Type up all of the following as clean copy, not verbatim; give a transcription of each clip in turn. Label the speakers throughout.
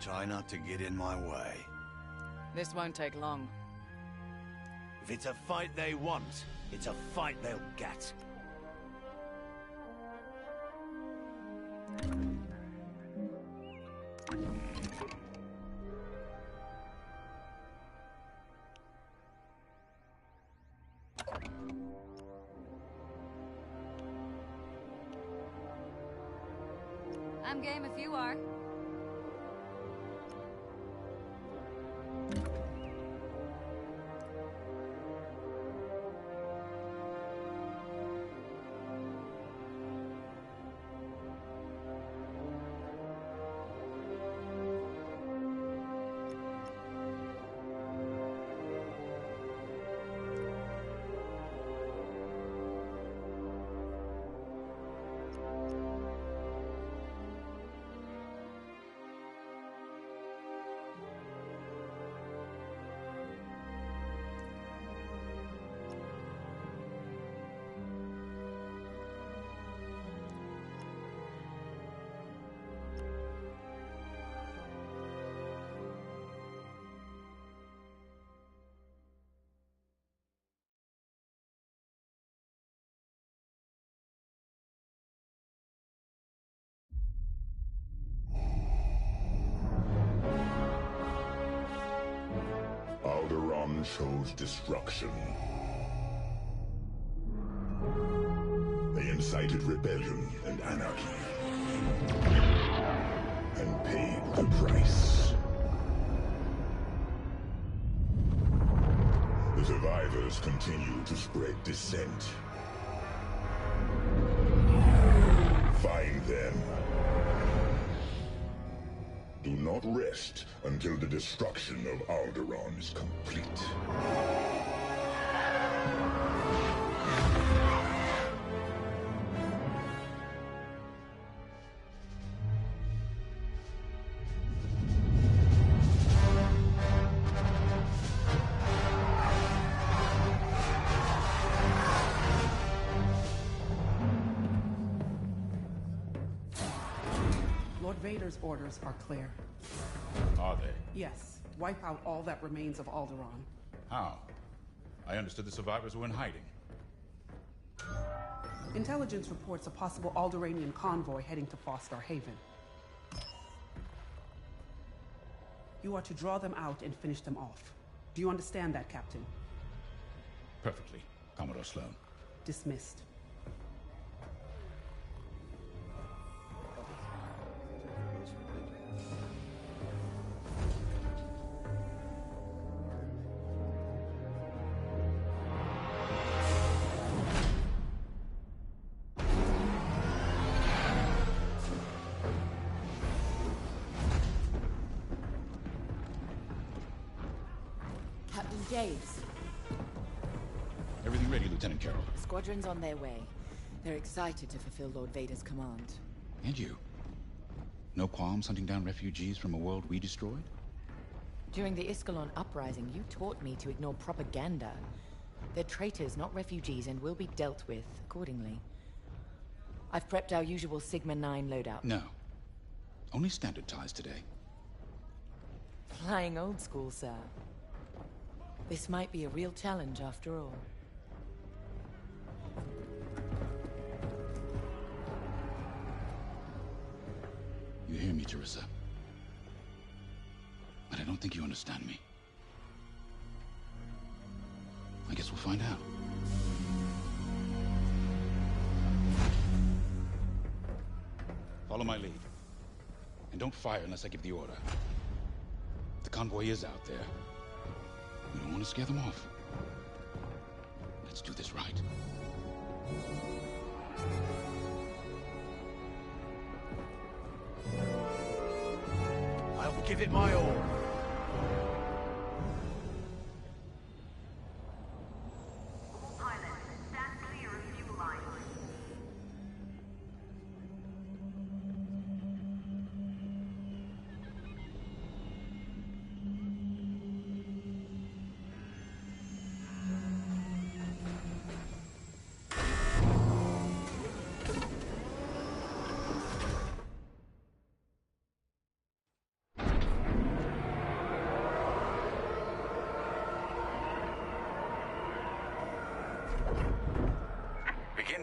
Speaker 1: Try not to get in my way.
Speaker 2: This won't take long.
Speaker 1: If it's a fight they want, it's a fight they'll get.
Speaker 3: I'm game if you are.
Speaker 4: Alderaan chose destruction. They incited rebellion and anarchy. And paid the price. The survivors continue to spread dissent. Find them. Do not rest until the destruction of Alderaan is complete.
Speaker 5: Lord Vader's orders are clear.
Speaker 6: Are they?
Speaker 5: Yes, wipe out all that remains of Alderaan.
Speaker 6: How? I understood the survivors were in hiding.
Speaker 5: Intelligence reports a possible Alderaanian convoy heading to Foster Haven. You are to draw them out and finish them off. Do you understand that, Captain?
Speaker 6: Perfectly, Commodore Sloane.
Speaker 5: Dismissed.
Speaker 7: Captain James.
Speaker 6: Everything ready, Lieutenant Carroll.
Speaker 7: The squadron's on their way. They're excited to fulfill Lord Vader's command.
Speaker 6: And you? No qualms hunting down refugees from a world we destroyed?
Speaker 7: During the Iskalon uprising, you taught me to ignore propaganda. They're traitors, not refugees, and will be dealt with accordingly. I've prepped our usual Sigma-9 loadout.
Speaker 6: No. Only standard ties today.
Speaker 7: Flying old school, sir. This might be a real challenge after all.
Speaker 6: You hear me, Teresa? But I don't think you understand me. I guess we'll find out. Follow my lead. And don't fire unless I give the order. The convoy is out there. We don't want to scare them off. Let's do this right.
Speaker 1: I'll give it my all.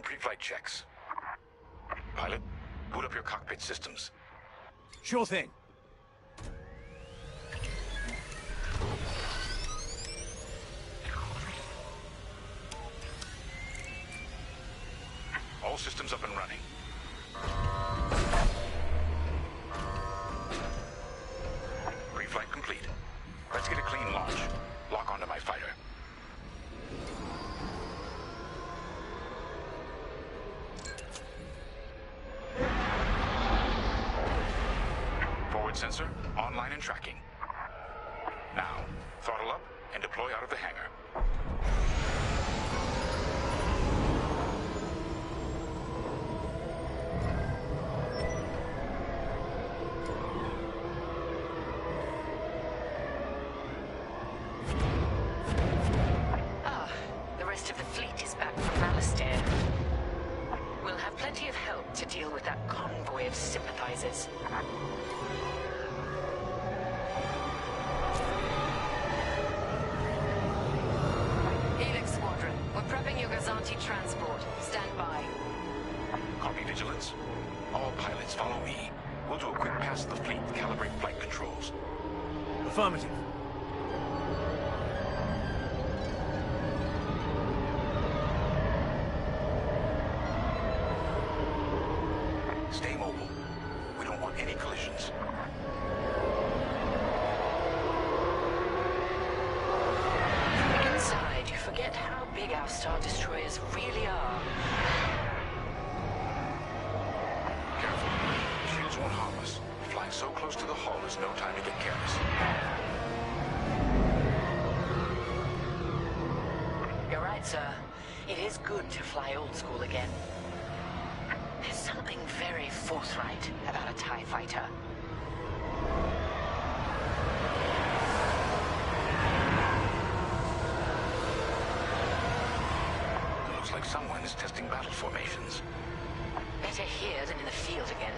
Speaker 6: pre-flight checks. Pilot, boot up your cockpit systems.
Speaker 1: Sure thing.
Speaker 6: All systems up and running. Pre-flight complete. Let's get a clean launch. Lock onto my fighter. Forward sensor, online and tracking. Now, throttle up and deploy out of the hangar.
Speaker 7: The rest of the fleet is back from Malastare. We'll have plenty of help to deal with that convoy of sympathizers. Helix Squadron, we're prepping your Gazanti transport. Stand by.
Speaker 6: Copy, Vigilance. All pilots follow me. We'll do a quick pass of the fleet, calibrate flight controls.
Speaker 1: Affirmative.
Speaker 6: Stay mobile. We don't want any collisions.
Speaker 7: Inside, you forget how big our Star Destroyers really are.
Speaker 6: Careful. Shields won't harm us. Flying so close to the hull is no time to get careless.
Speaker 7: You're right, sir. It is good to fly old school again. There's something very forthright about a TIE fighter.
Speaker 6: It looks like someone is testing battle formations.
Speaker 7: Better here than in the field again.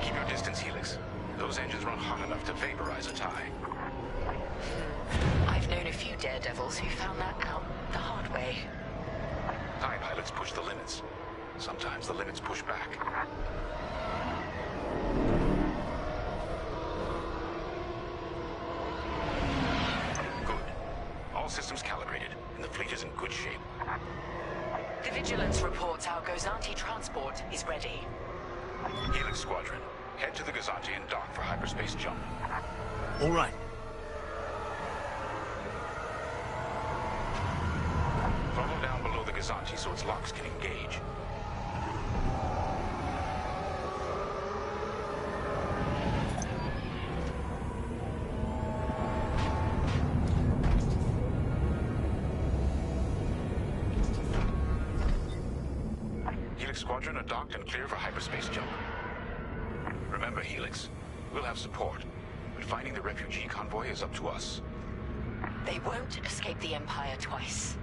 Speaker 6: Keep your distance, Helix. Those engines run hot enough to vaporize a TIE.
Speaker 7: I've known a few daredevils who found that out the hard way.
Speaker 6: TIE pilots push the limits. Sometimes the limits push back. Good. All systems calibrated, and the fleet is in good shape.
Speaker 7: The Vigilance reports our Gozanti transport is ready.
Speaker 6: Helix Squadron, head to the Gazanti and dock for hyperspace jump.
Speaker 1: All right.
Speaker 6: Throttle down below the Gazanti so its locks can engage. Helix Squadron are docked and clear for hyperspace jump. Remember, Helix, we'll have support, but finding the refugee convoy is up to us.
Speaker 7: They won't escape the Empire twice.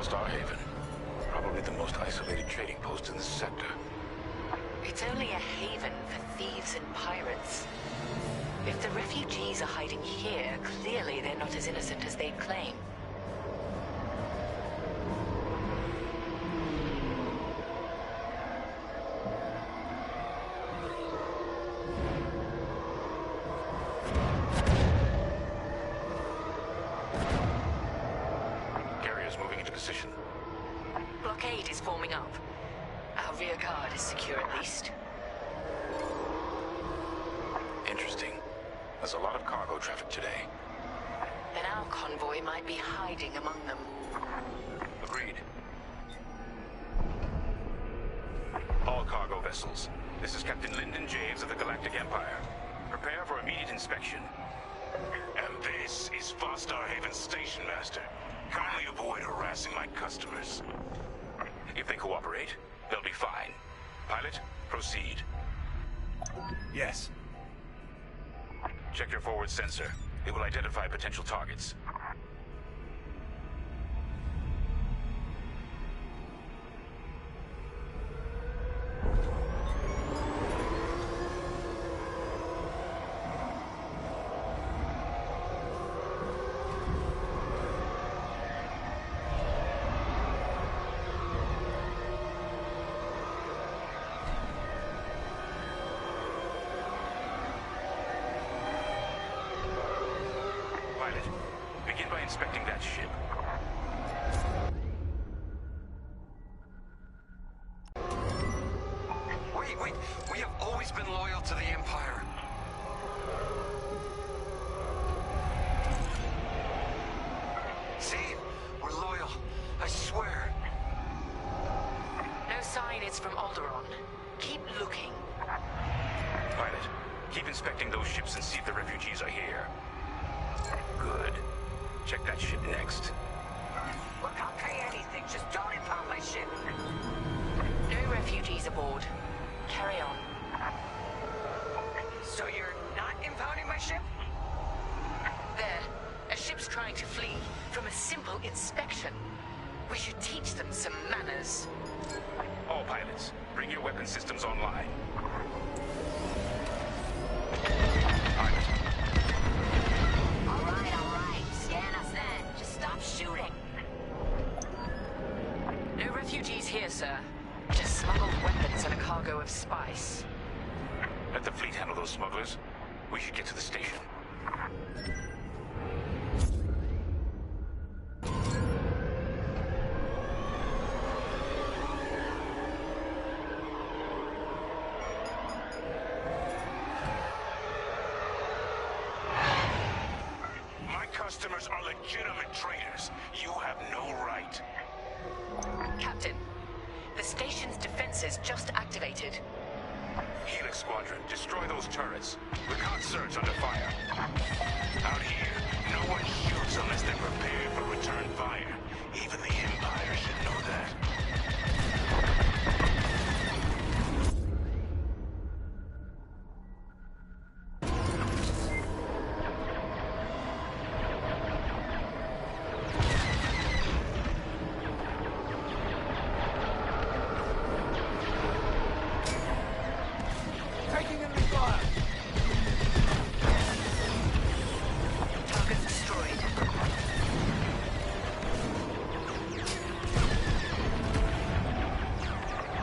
Speaker 7: Star Haven. Probably the most isolated trading post in this sector. It's only a haven for thieves and pirates. If the refugees are hiding here, clearly they're not as innocent as they'd claim. Blockade is forming up. Our rear guard is secure at least.
Speaker 6: Interesting. There's a lot of cargo traffic today.
Speaker 7: then our convoy might be hiding among them.
Speaker 8: Agreed. All cargo vessels. This is Captain Lyndon James of the Galactic Empire. Prepare for immediate inspection. And this is Vostar Haven Station Master. Kindly avoid harassing my customers. If they cooperate, they'll be fine. Pilot, proceed.
Speaker 1: Yes.
Speaker 8: Check your forward sensor. It will identify potential targets. Begin by inspecting that ship.
Speaker 9: Wait. We have always been loyal to the Empire. See? We're loyal. I swear.
Speaker 7: No sign it's from Alderaan. Keep looking.
Speaker 8: Pilot, keep inspecting those ships and see if the refugees are here. Good. Check that ship next.
Speaker 9: Look, I'll pay anything. Just don't impound my ship.
Speaker 7: No refugees aboard. Carry on.
Speaker 9: So you're not impounding my ship?
Speaker 7: There. A ship's trying to flee from a simple inspection. We should teach them some manners.
Speaker 8: All pilots, bring your weapon systems online. Pilot.
Speaker 3: All right. Scan us then. Just stop shooting.
Speaker 7: No refugees here, sir. Just smuggled weapons and a cargo of spice.
Speaker 8: Let the fleet handle those smugglers. We should get to the station. My customers are legitimate traders. You have no right.
Speaker 7: Captain, the station's defenses just activated.
Speaker 8: Helix Squadron, destroy those turrets. We can't search under fire. Out here, no one shoots unless they're prepared for return fire. Even the Empire should know that.
Speaker 1: Taking enemy fire!
Speaker 7: Targets destroyed.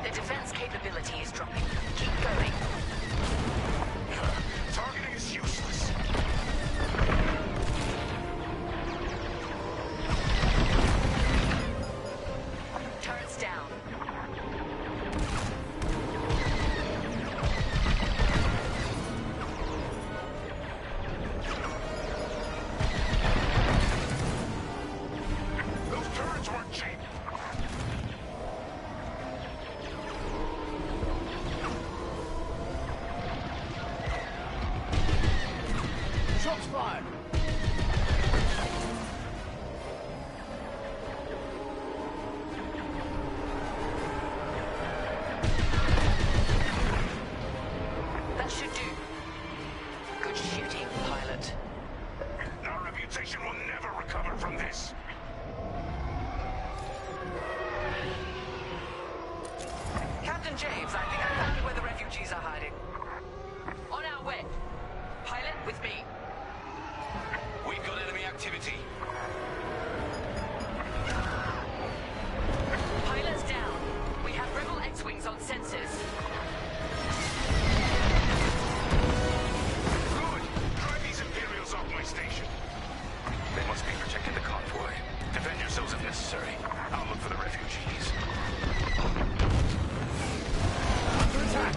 Speaker 7: The defense capability is dropping. Keep going.
Speaker 8: Targeting is useless.
Speaker 7: Turrets down.
Speaker 8: Those turrets weren't cheap.
Speaker 1: Shots fired!
Speaker 7: That should do. Good shooting, pilot.
Speaker 8: Our reputation will never recover from this.
Speaker 9: Captain James, I think I found where the refugees are hiding.
Speaker 7: On our way. Pilot, with me.
Speaker 8: We've got enemy activity.
Speaker 7: Pilots down. We have rebel X-Wings on sensors.
Speaker 8: Good. Drive these Imperials off my station. They must be protecting the convoy. Defend yourselves if necessary. I'll look for the refugees.
Speaker 1: Under attack!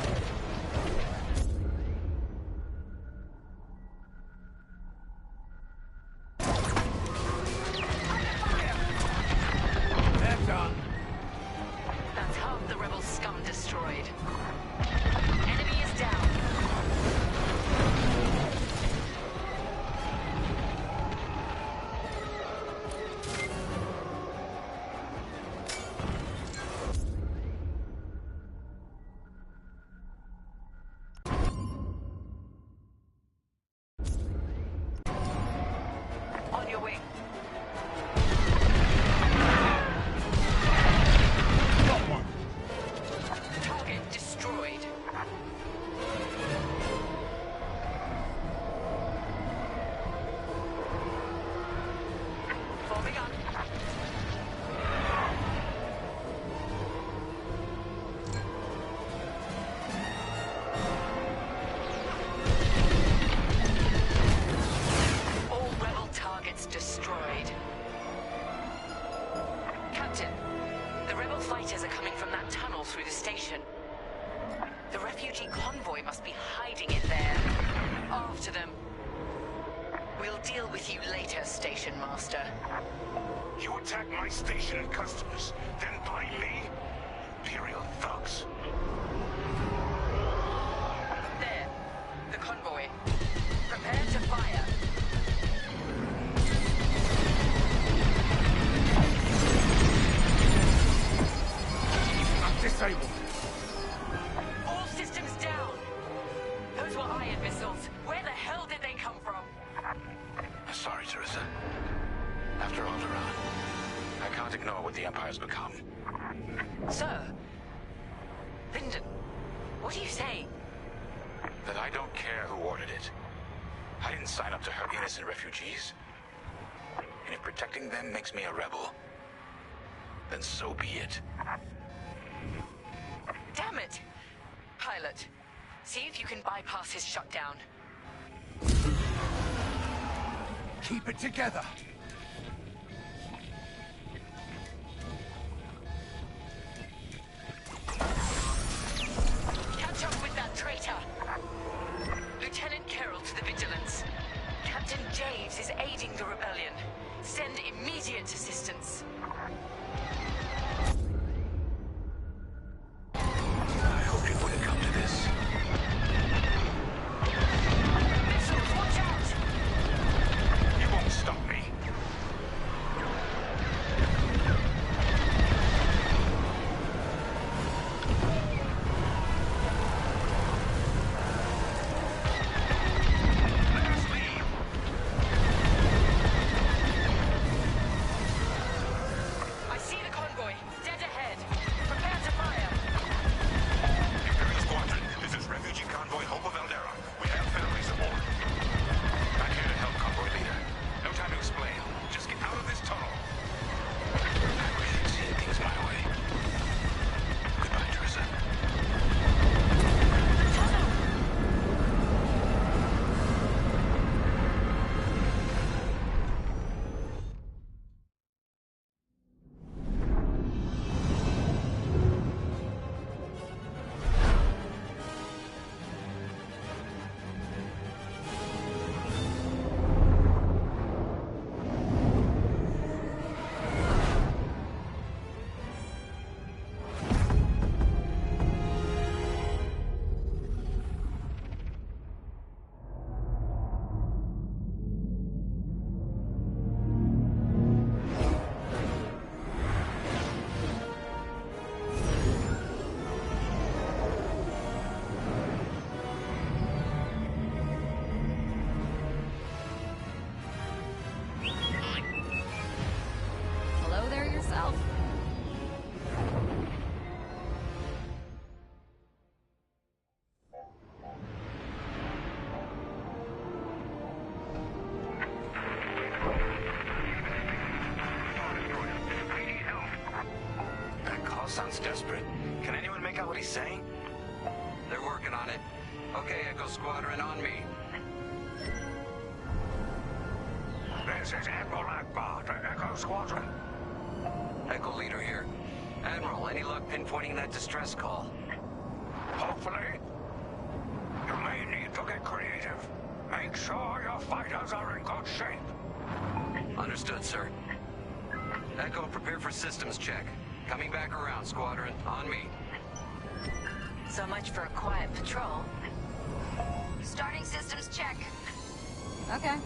Speaker 7: rebel fighters are coming from that tunnel through the station. The refugee convoy must be hiding in there. After them. We'll deal with you later, Station Master.
Speaker 8: You attack my station and customers, then blame me? Imperial thugs.
Speaker 7: There. The convoy. Prepare to fire.
Speaker 8: I'm disabled.
Speaker 7: All systems down. Those were ion missiles. Where the hell did they come from?
Speaker 8: Sorry, Teresa. After Alderaan, I can't ignore what the Empire's become.
Speaker 7: Sir. Lyndon, what are you saying?
Speaker 8: That I don't care who ordered it. I didn't sign up to hurt innocent refugees. And if protecting them makes me a rebel, then so be it.
Speaker 7: Damn it! Pilot, see if you can bypass his shutdown.
Speaker 1: Keep it together.
Speaker 7: Catch up with that traitor! Lieutenant Carroll to the Vigilance. Captain Javes is aiding the rebellion. Send immediate assistance.
Speaker 8: I hoped it wouldn't come to this.
Speaker 7: Missiles, watch out!
Speaker 8: You won't stop me. Let us leave.
Speaker 7: I see the convoy. Dead ahead. Prepare to fire.
Speaker 8: Imperial Squadron, this is Refugee Convoy Hope of Alderaan. We have families aboard. I'm here to help, Convoy Leader. No time to explain. Just get out of this tunnel. I wish you'd seen things my way. Goodbye, Teresa.
Speaker 2: Hello there yourself.
Speaker 8: I need help. That call sounds desperate. Can anyone make out what he's saying?
Speaker 9: They're working on it. Okay, Echo Squadron, on me.
Speaker 8: This is Admiral Akbar to Echo Squadron.
Speaker 9: Echo Leader here. Admiral, any luck pinpointing that distress call?
Speaker 8: Hopefully. You may need to get creative. Make sure your fighters are in good shape.
Speaker 9: Understood, sir. Echo, prepare for systems check. Coming back around, Squadron. On me.
Speaker 3: So much for a quiet patrol. Starting systems check.
Speaker 2: Okay.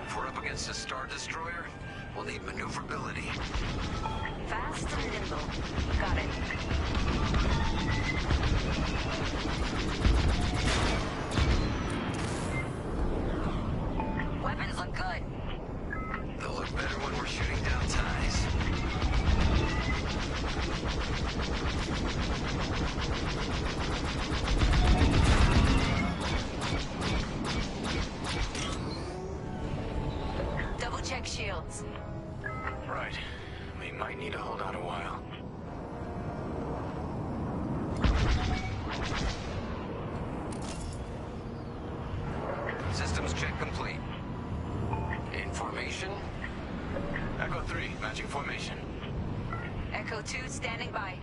Speaker 9: If we're up against a Star Destroyer, we'll need maneuverability.
Speaker 3: Fast and nimble. Got it. Weapons look good.
Speaker 9: They'll look better when we're shooting down ties.
Speaker 3: Double check shields.
Speaker 8: Right. We might need to hold out a while.
Speaker 9: Systems check complete. In formation?
Speaker 8: Echo 3, matching formation.
Speaker 3: Echo 2 standing by.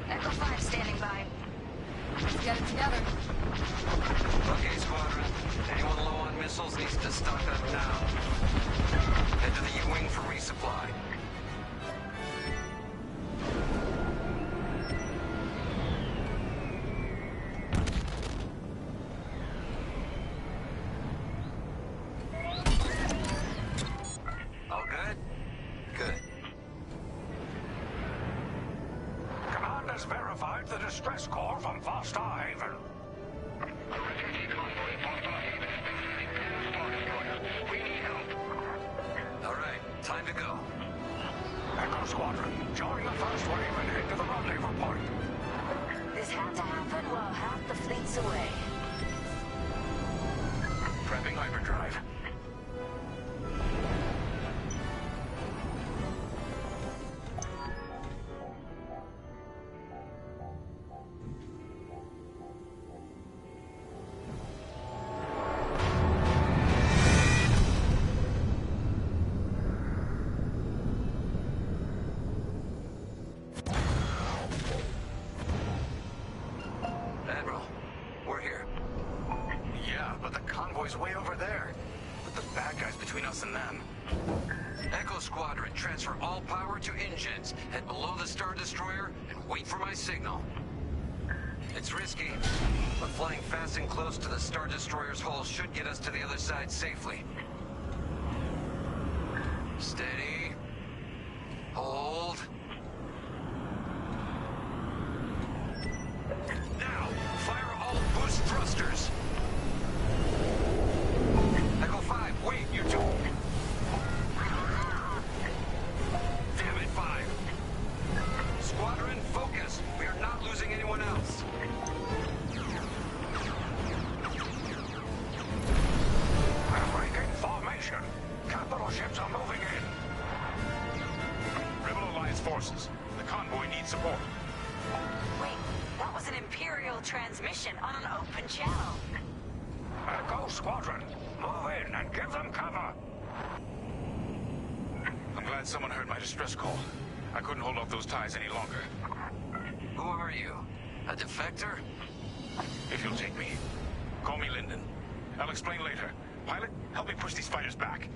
Speaker 3: Echo 5 standing by.
Speaker 2: Let's get it together.
Speaker 9: Okay, Squadron. Anyone low on missiles needs to stock up now. Head to the U-Wing for resupply. All good? Good.
Speaker 8: Command has verified the distress call from Foster Haven.
Speaker 9: All right, time to go.
Speaker 8: Echo Squadron, join the first wave and head to the rendezvous point.
Speaker 3: This had to happen while half the fleet's away.
Speaker 8: Prepping hyperdrive.
Speaker 9: Admiral, we're here.
Speaker 8: Yeah, but the convoy's way over there. With the bad guys between us and them.
Speaker 9: Echo Squadron, transfer all power to engines. Head below the Star Destroyer and wait for my signal. It's risky, but flying fast and close to the Star Destroyer's hull should get us to the other side safely. Steady. Hold. Now, fire all boost thrusters. Echo 5, wait, you two. Damn it, 5. Squadron, focus. We are not losing anyone else.
Speaker 8: Breaking formation. Capital ships are moving in. Rebel Alliance forces. The convoy needs support.
Speaker 3: Wait, that was an Imperial transmission on an open channel.
Speaker 8: Echo Squadron, move in and give them cover. I'm glad someone heard my distress call. I couldn't hold off those ties any longer.
Speaker 9: Who are you? A defector?
Speaker 8: If you'll take me. Call me Linden. I'll explain later. Pilot, help me push these fighters back.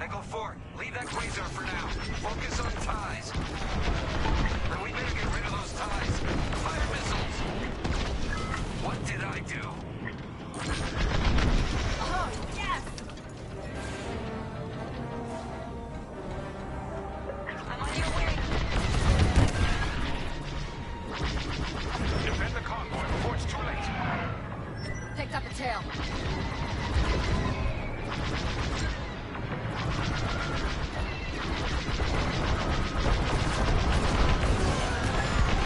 Speaker 9: Echo 4, leave that quasar for now. Focus on ties. Then we better get rid of those ties. Fire missiles. What did I do?
Speaker 2: Oh, yes!
Speaker 3: I'm on your way.
Speaker 8: Defend the convoy before it's too late.
Speaker 2: Picked up a tail.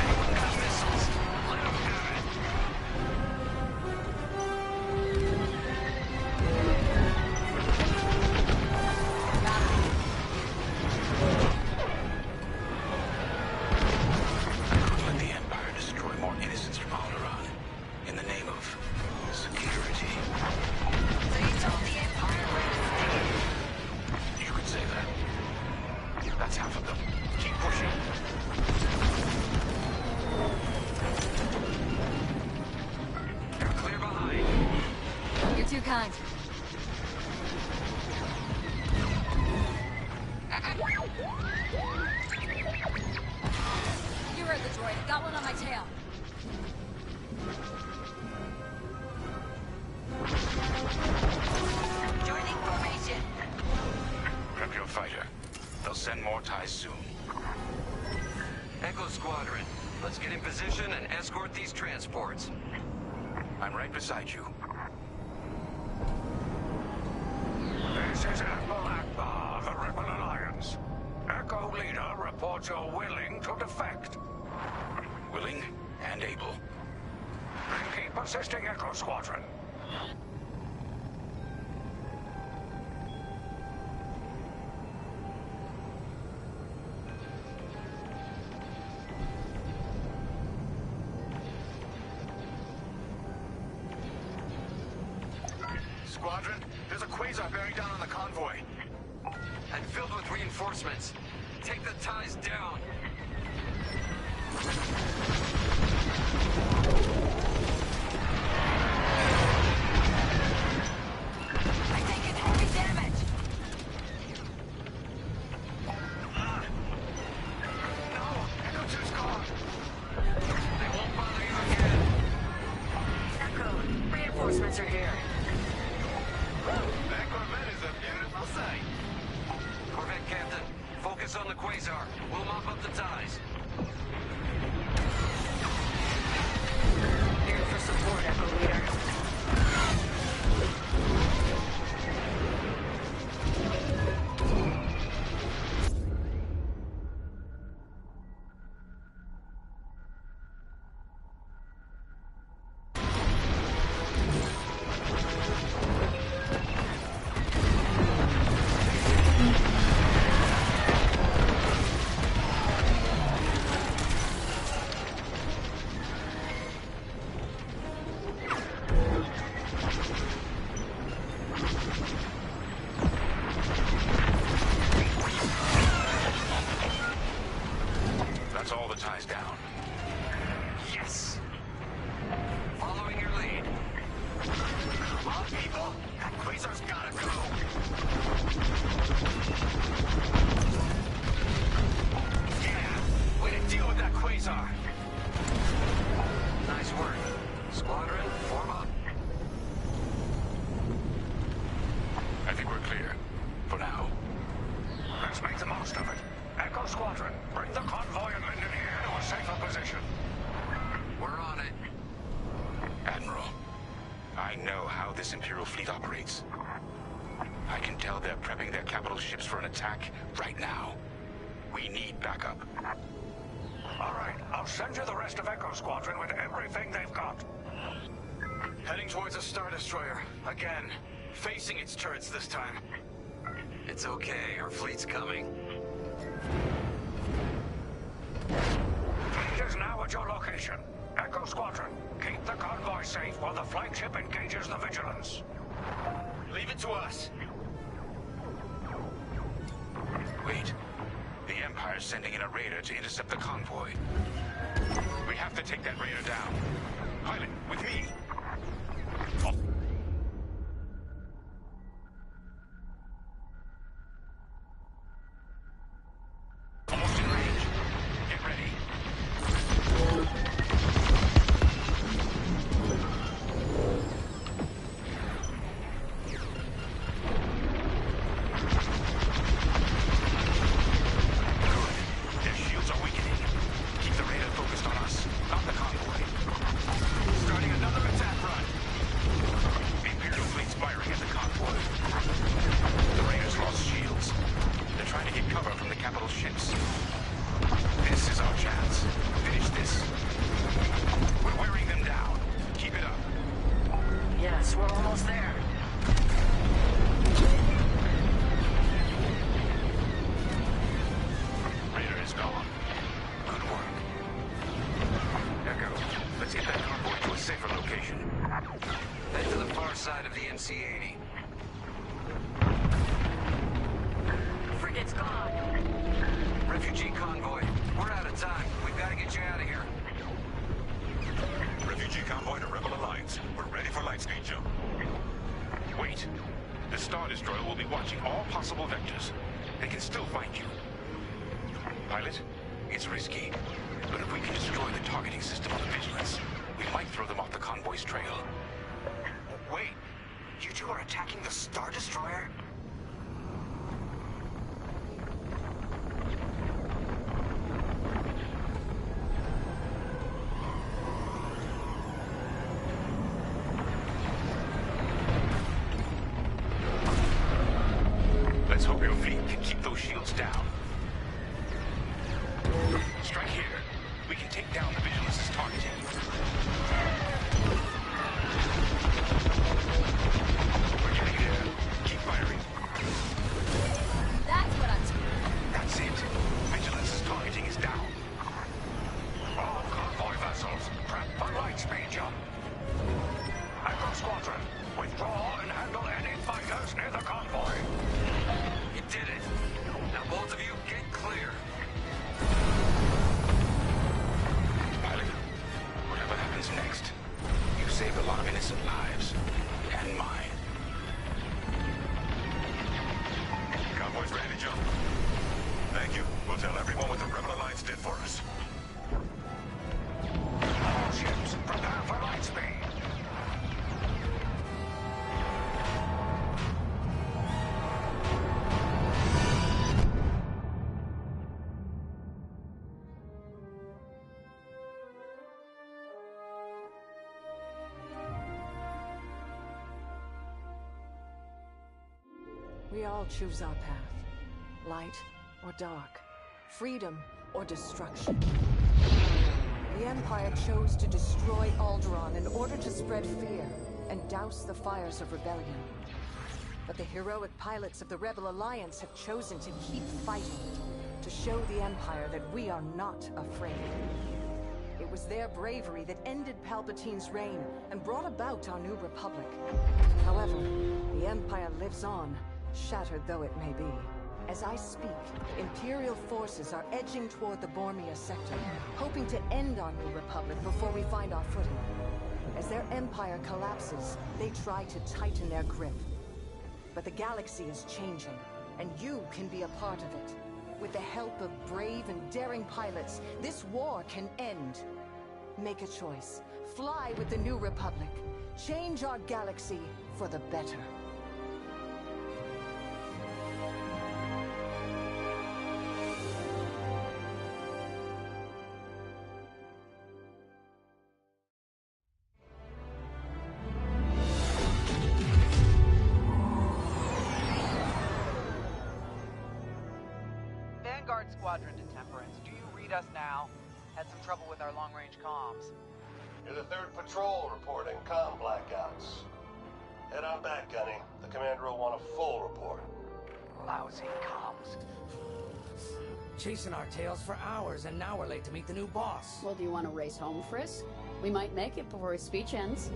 Speaker 9: Anyone got missiles? Let them have it.
Speaker 8: Let the Empire destroy more innocents from Alderaan. In the name of security.
Speaker 3: So you told the Empire where to stay?
Speaker 8: You could say that. That's half of them. Keep pushing.
Speaker 9: You're clear behind.
Speaker 2: You're too kind. You heard the droid. Got one on my tail.
Speaker 3: Joining formation.
Speaker 8: Prep your fighter. They'll send more ties soon.
Speaker 9: Echo Squadron, let's get in position and escort these transports.
Speaker 8: I'm right beside you. This is Admiral Akbar, the Rebel Alliance. Echo Leader reports you're willing to defect. Willing and able. Then keep assisting Echo Squadron. Squadron. There's a quasar bearing down on the convoy.
Speaker 9: And filled with reinforcements. Take the ties down.
Speaker 3: I'm taking heavy damage.
Speaker 8: No! Echo 2's gone!
Speaker 9: They won't bother you again.
Speaker 3: Echo, reinforcements are here.
Speaker 8: That Corvette is a beautiful sight.
Speaker 9: Corvette Captain, focus on the quasar. We'll mop up the ties.
Speaker 3: Here for support, Echo Leader.
Speaker 8: That's all the ties down. Yes!
Speaker 9: Following your lead.
Speaker 8: Come on, people! That quasar's gotta go! Yeah! Way to deal with that quasar!
Speaker 9: Nice work. Squadron, form up.
Speaker 8: I think we're clear. For now. Let's make the most of it. Echo Squadron, bring the convoy and Linden here to a safer position.
Speaker 9: We're on it.
Speaker 8: Admiral, I know how this Imperial fleet operates. I can tell they're prepping their capital ships for an attack right now. We need backup. All right, I'll send you the rest of Echo Squadron with everything they've got. Heading towards a Star Destroyer. Again. Facing its turrets this time.
Speaker 9: It's okay, our fleet's coming.
Speaker 8: Fleet is now at your location. Echo Squadron, keep the convoy safe while the flagship engages the Vigilance. Leave it to us. Wait. The Empire's sending in a raider to intercept the convoy. We have to take that raider down. Pilot, with me. Oh. Almost in range. Get ready. Their shields are weakening. Keep the radar focused on us, not the convoy. Starting another attack run. The Imperial fleet's firing at the convoy. The raiders lost shields. They're trying to get cover from the capital ships. This is our chance. Finish this. We're wearing them down. Keep it up.
Speaker 3: Yes, we're almost there.
Speaker 8: Raider is gone. Good work. Echo, let's get that convoy to a safer location.
Speaker 9: Head to the far side of the MC-80.
Speaker 3: Frigate's gone.
Speaker 9: Refugee convoy. We're out of time. We've got to get you out of here.
Speaker 8: Refugee convoy to Rebel Alliance. We're ready for lightspeed jump. Wait. The Star Destroyer will be watching all possible vectors. They can still find you. Pilot, it's risky. But if we can destroy the targeting system of the Vigilance, we might throw them off the convoy's trail. Wait. You two are attacking the Star Destroyer? Let's hope your fleet can keep those shields down. Strike here. We can take down the Vigilance's targeting. We're getting there. Keep firing.
Speaker 2: That's what I'm talking.
Speaker 8: That's it. Vigilance's targeting is down. All convoy vessels, prep for lightspeed jump. Echo Squadron, withdraw and handle Tell everyone what the Rebel Alliance did for us. All ships, prepare for light speed.
Speaker 10: We all choose our path. Light or dark. Freedom or destruction. The Empire chose to destroy Alderaan in order to spread fear and douse the fires of rebellion. But the heroic pilots of the Rebel Alliance have chosen to keep fighting, to show the Empire that we are not afraid. It was their bravery that ended Palpatine's reign and brought about our new Republic. However, the Empire lives on, shattered though it may be. As I speak, Imperial forces are edging toward the Bormia sector, hoping to end our new Republic before we find our footing. As their empire collapses, they try to tighten their grip. But the galaxy is changing, and you can be a part of it. With the help of brave and daring pilots, this war can end. Make a choice. Fly with the new Republic. Change our galaxy for the better.
Speaker 11: Vanguard Squadron to Temperance. Do you read us now? Had some trouble with our long-range comms.
Speaker 12: You're the 3rd Patrol reporting comm blackouts. Head on back, Gunny. The commander will want a full report.
Speaker 11: Lousy comms.
Speaker 13: Chasing our tails for hours, and now we're late to meet the new boss.
Speaker 14: Well, do you want to race home, Frisk? We might make it before his speech ends.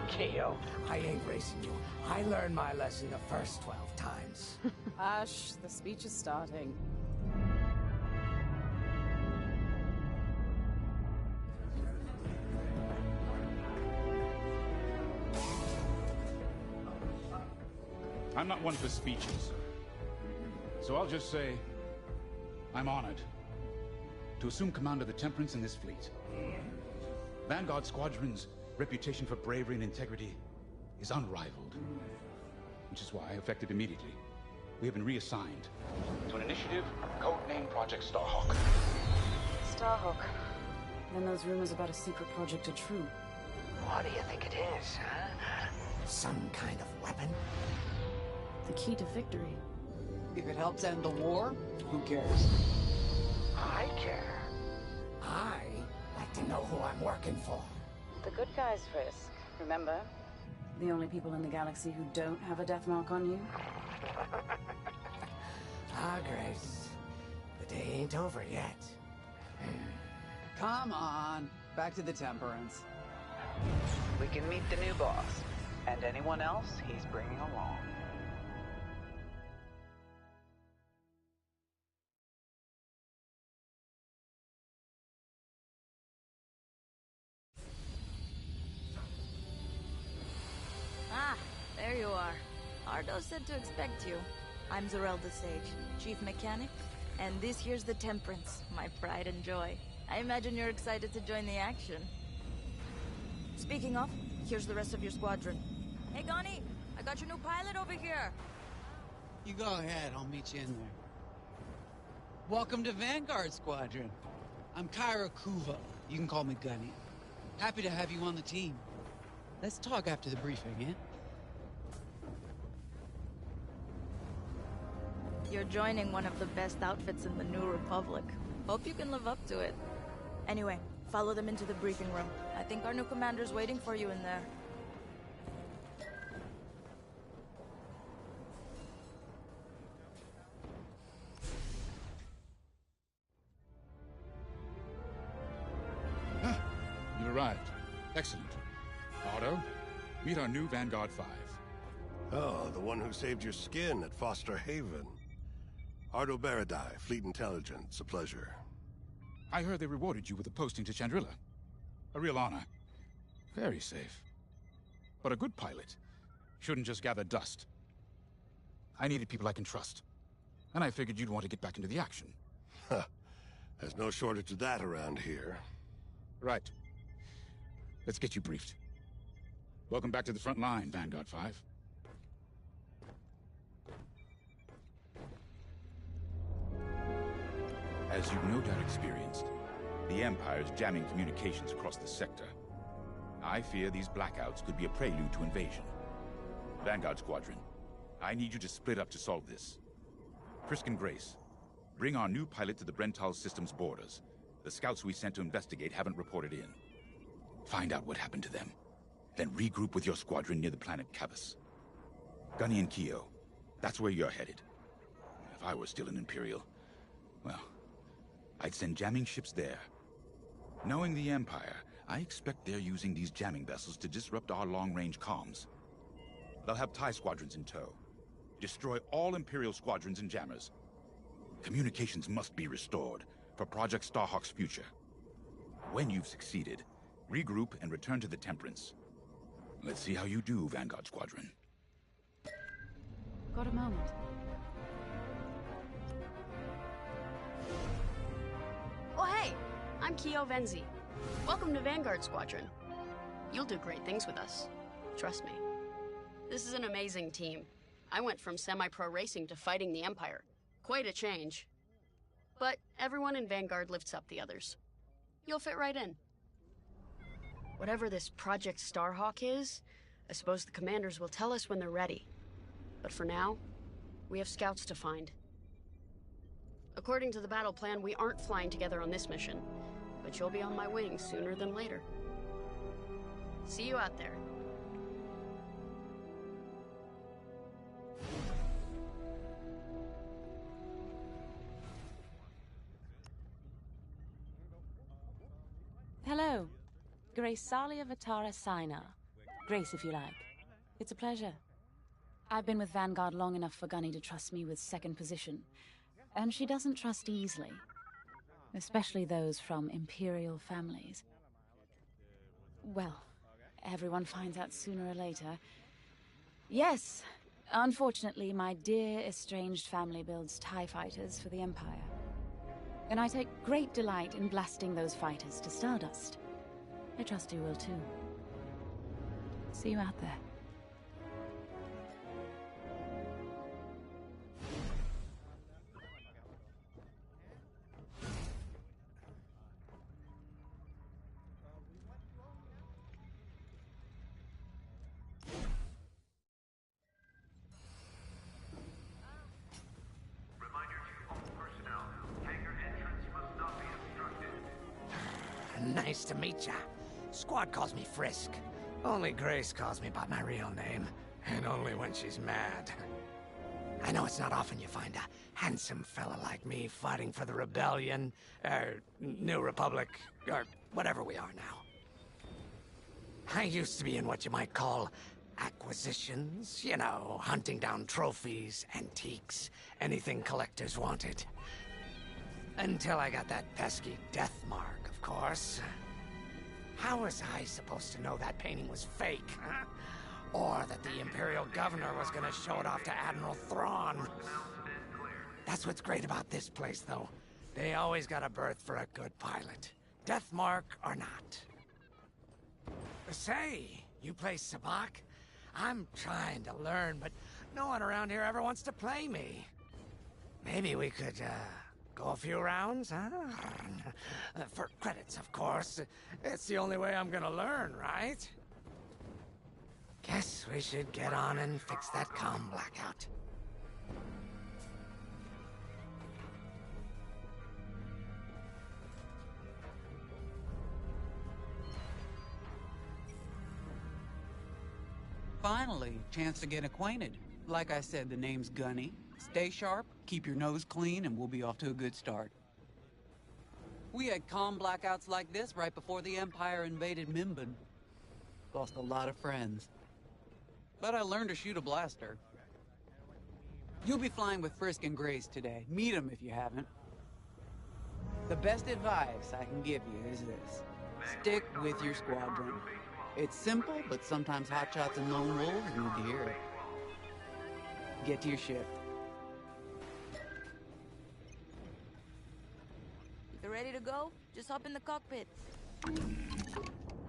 Speaker 13: Keo, I ain't racing you. I learned my lesson the first 12 times.
Speaker 14: Hush, the speech is starting.
Speaker 6: I'm not one for speeches. So I'll just say, I'm honored to assume command of the Temperance in this fleet. Vanguard Squadron's reputation for bravery and integrity is unrivaled, which is why, effective immediately, we have been reassigned to an initiative codenamed Project Starhawk.
Speaker 10: Starhawk.
Speaker 14: Then those rumors about a secret project are true.
Speaker 13: What do you think it is, huh? Some kind of weapon?
Speaker 14: The key to victory.
Speaker 11: If it helps end the war, who cares?
Speaker 13: I care. I like to know who I'm working for.
Speaker 14: The good guys, Frisk. Remember? The only people in the galaxy who don't have a death mark on you?
Speaker 13: Ah, Grace. The day ain't over yet.
Speaker 11: Come on. Back to the Temperance. We can meet the new boss. And anyone else he's bringing along.
Speaker 15: There you are. Ardo said to expect you. I'm Zerelda Sage, Chief Mechanic, and this here's the Temperance, my pride and joy. I imagine you're excited to join the action. Speaking of, here's the rest of your squadron. Hey, Gunny, I got your new pilot over here.
Speaker 16: You go ahead, I'll meet you in there. Welcome to Vanguard Squadron. I'm Kyra Kuva. You can call me Gunny. Happy to have you on the team. Let's talk after the briefing, yeah?
Speaker 15: You're joining one of the best outfits in the New Republic. Hope you can live up to it. Anyway, follow them into the briefing room. I think our new commander's waiting for you in there.
Speaker 6: You arrived. Excellent. Otto, meet our new Vanguard 5.
Speaker 12: Oh, the one who saved your skin at Foster Haven. Ardo Baradai, Fleet Intelligence. A pleasure.
Speaker 6: I heard they rewarded you with a posting to Chandrila. A real honor. Very safe. But a good pilot shouldn't just gather dust. I needed people I can trust. And I figured you'd want to get back into the action.
Speaker 12: Huh. There's no shortage of that around here.
Speaker 6: Right. Let's get you briefed. Welcome back to the front line, Vanguard 5. As you've no doubt experienced, the Empire is jamming communications across the sector. I fear these blackouts could be a prelude to invasion. Vanguard Squadron, I need you to split up to solve this. Frisk and Grace, bring our new pilot to the Brental system's borders. The scouts we sent to investigate haven't reported in. Find out what happened to them. Then regroup with your squadron near the planet Cavus. Gunny and Keo, that's where you're headed. If I were still an Imperial, well, I'd send jamming ships there. Knowing the Empire, I expect they're using these jamming vessels to disrupt our long-range comms. They'll have TIE squadrons in tow. Destroy all Imperial squadrons and jammers. Communications must be restored for Project Starhawk's future. When you've succeeded, regroup and return to the Temperance. Let's see how you do, Vanguard Squadron.
Speaker 14: Got a moment?
Speaker 17: Oh hey, I'm Keo Venzi. Welcome to Vanguard Squadron. You'll do great things with us. Trust me. This is an amazing team. I went from semi-pro racing to fighting the Empire. Quite a change. But everyone in Vanguard lifts up the others. You'll fit right in. Whatever this Project Starhawk is, I suppose the commanders will tell us when they're ready. But for now, we have scouts to find. According to the battle plan, we aren't flying together on this mission, but you'll be on my wings sooner than later. See you out there.
Speaker 14: Hello. Grace Salia Vatara Sina. Grace, if you like. It's a pleasure. I've been with Vanguard long enough for Gunny to trust me with second position. And she doesn't trust easily. Especially those from Imperial families. Well, everyone finds out sooner or later. Yes, unfortunately, my dear estranged family builds TIE fighters for the Empire. And I take great delight in blasting those fighters to stardust. I trust you will too. See you out there.
Speaker 13: Nice to meet ya. Squad calls me Frisk. Only Grace calls me by my real name, and only when she's mad. I know it's not often you find a handsome fella like me fighting for the Rebellion, or New Republic, or whatever we are now. I used to be in what you might call acquisitions, you know, hunting down trophies, antiques, anything collectors wanted. Until I got that pesky death mark, of course. How was I supposed to know that painting was fake, huh? Or that the Imperial Governor was gonna show it off to Admiral Thrawn? That's what's great about this place, though. They always got a berth for a good pilot. Death mark or not. Say, you play Sabacc? I'm trying to learn, but no one around here ever wants to play me. Maybe we could, go a few rounds, huh? For credits, of course. It's the only way I'm gonna learn, right? Guess we should get on and fix that comm blackout.
Speaker 16: Finally, chance to get acquainted. Like I said, the name's Gunny. Stay sharp, keep your nose clean, and we'll be off to a good start. We had comm blackouts like this right before the Empire invaded Mimban. Lost a lot of friends. But I learned to shoot a blaster. You'll be flying with Frisk and Grace today. Meet them if you haven't. The best advice I can give you is this. Stick with your squadron. It's simple, but sometimes hotshots and lone wolves need to hear it. Get to your ship.
Speaker 15: If you're ready to go, just hop in the cockpit.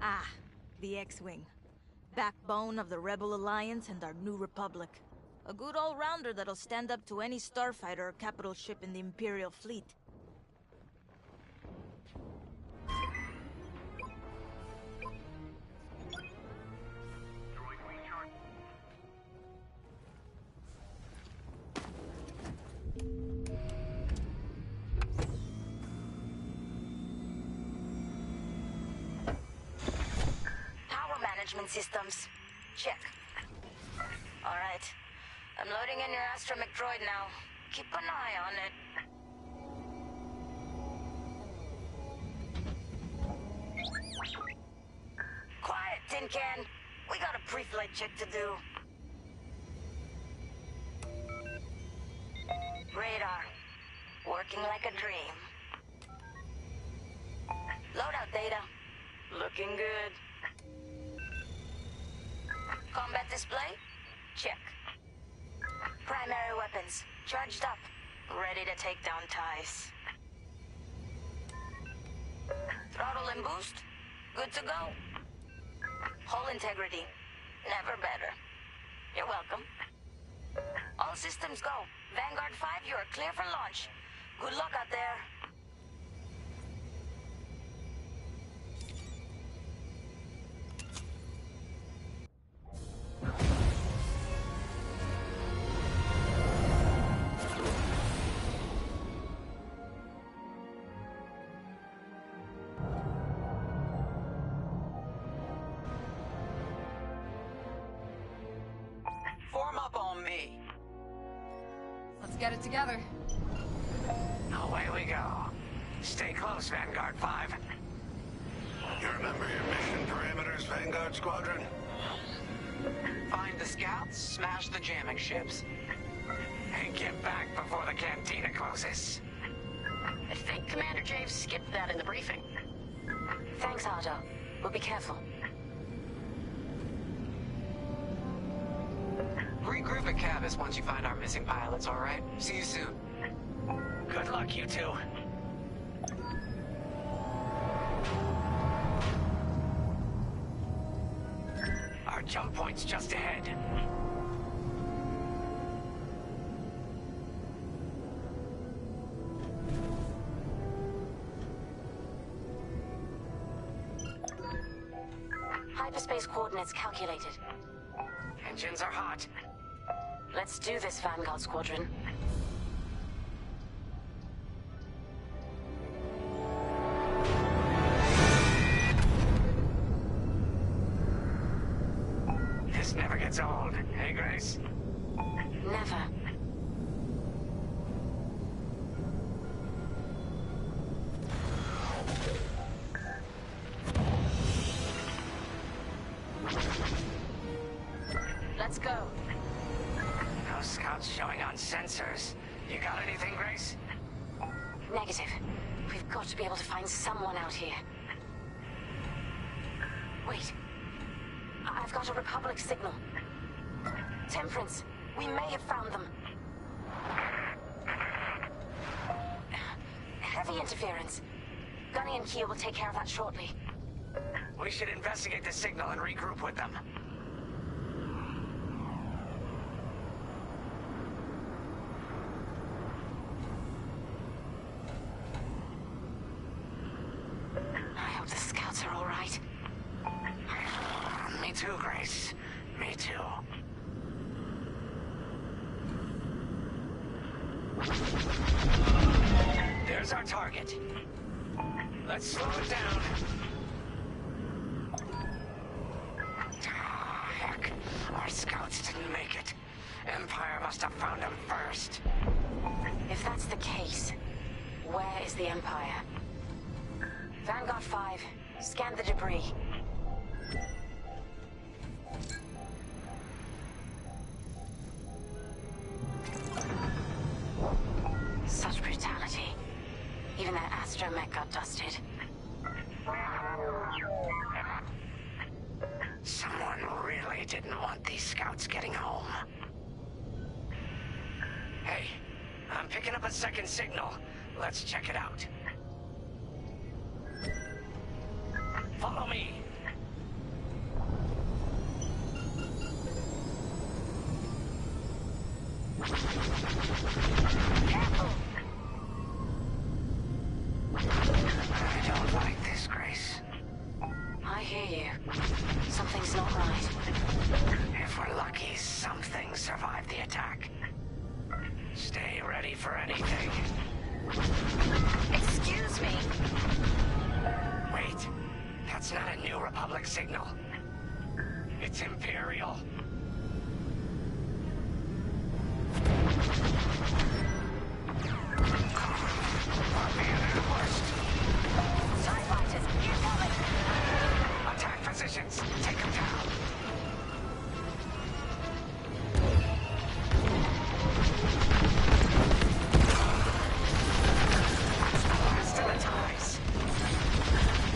Speaker 15: Ah, the X-Wing. Backbone of the Rebel Alliance and our new Republic. A good all-rounder that'll stand up to any starfighter or capital ship in the Imperial fleet.
Speaker 3: Systems. Check. Alright. I'm loading in your astromech droid now. Keep an eye on it. Quiet, Tin Can. We got a pre-flight check to do. Radar. Working like a dream. Loadout data. Looking good. Combat display? Check. Primary weapons. Charged up. Ready to take down TIEs. Throttle and boost? Good to go. Hull integrity. Never better. You're welcome. All systems go. Vanguard 5, you are clear for launch. Good luck out there.
Speaker 11: Form up on me.
Speaker 2: Let's get it together.
Speaker 13: Away we go. Stay close, Vanguard 5.
Speaker 12: You remember your mission parameters, Vanguard Squadron?
Speaker 11: Find the scouts, smash the jamming ships.
Speaker 13: And get back before the cantina closes.
Speaker 17: I think Commander Javes skipped that in the briefing.
Speaker 3: Thanks, Ardo. We'll be careful.
Speaker 11: Regroup at Cavus once you find our missing pilots, alright? See you soon.
Speaker 13: Good luck, you two. Our jump point's just ahead.
Speaker 3: Hyperspace coordinates calculated.
Speaker 13: Engines are hot.
Speaker 3: Let's do this, Vanguard Squadron.
Speaker 13: This never gets old, hey, Grace?
Speaker 3: Never. Let's go.
Speaker 13: Those scouts showing on sensors. You got anything, Grace?
Speaker 3: Negative. We've got to be able to find someone out here. Wait. I've got a Republic signal. Temperance, we may have found them. Heavy interference. Gunny and Kia will take care of that shortly.
Speaker 13: We should investigate the signal and regroup with them.
Speaker 3: I hope the scouts are all right.
Speaker 13: Me too, Grace. Me too. There's our target. Let's slow it down. Ah, heck. Our scouts didn't make it. Empire must have found them first.
Speaker 3: If that's the case, where is the Empire? Vanguard 5, scan the debris. Such brutality. Even that astromech got dusted.
Speaker 13: Someone really didn't want these scouts getting home. a second signal. Let's check it out. Follow me. Careful! I don't like this, Grace.
Speaker 3: I hear you. Something's not right.
Speaker 13: If we're lucky, something survived the attack. Stay ready for anything.
Speaker 3: Excuse me?
Speaker 13: Wait. That's not a New Republic signal. It's Imperial.
Speaker 3: TIE fighters, incoming!
Speaker 13: Attack positions. Take them down. That's the last of the TIEs.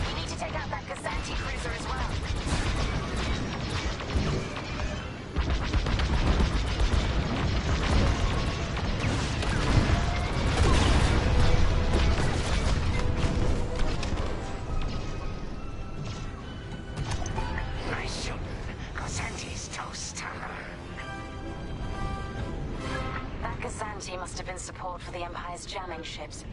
Speaker 3: We need to take out that Gazanti cruiser as well.
Speaker 13: Nice shooting. Gazanti's toast.
Speaker 3: That Gazanti must have been support for the Empire's jamming ships.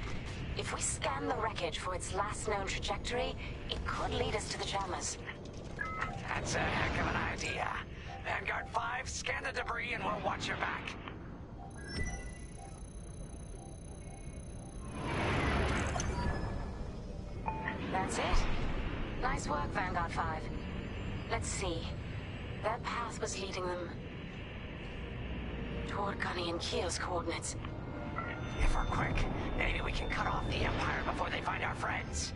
Speaker 3: If we scan the wreckage for its last known trajectory, it could lead us to the jammers.
Speaker 13: That's a heck of an idea. Vanguard 5, scan the debris and we'll watch your back.
Speaker 3: That's it. Nice work, Vanguard 5. Let's see. Their path was leading them toward Gunny and Keo's coordinates.
Speaker 13: If we're quick, maybe we can cut off the Empire before they find our friends.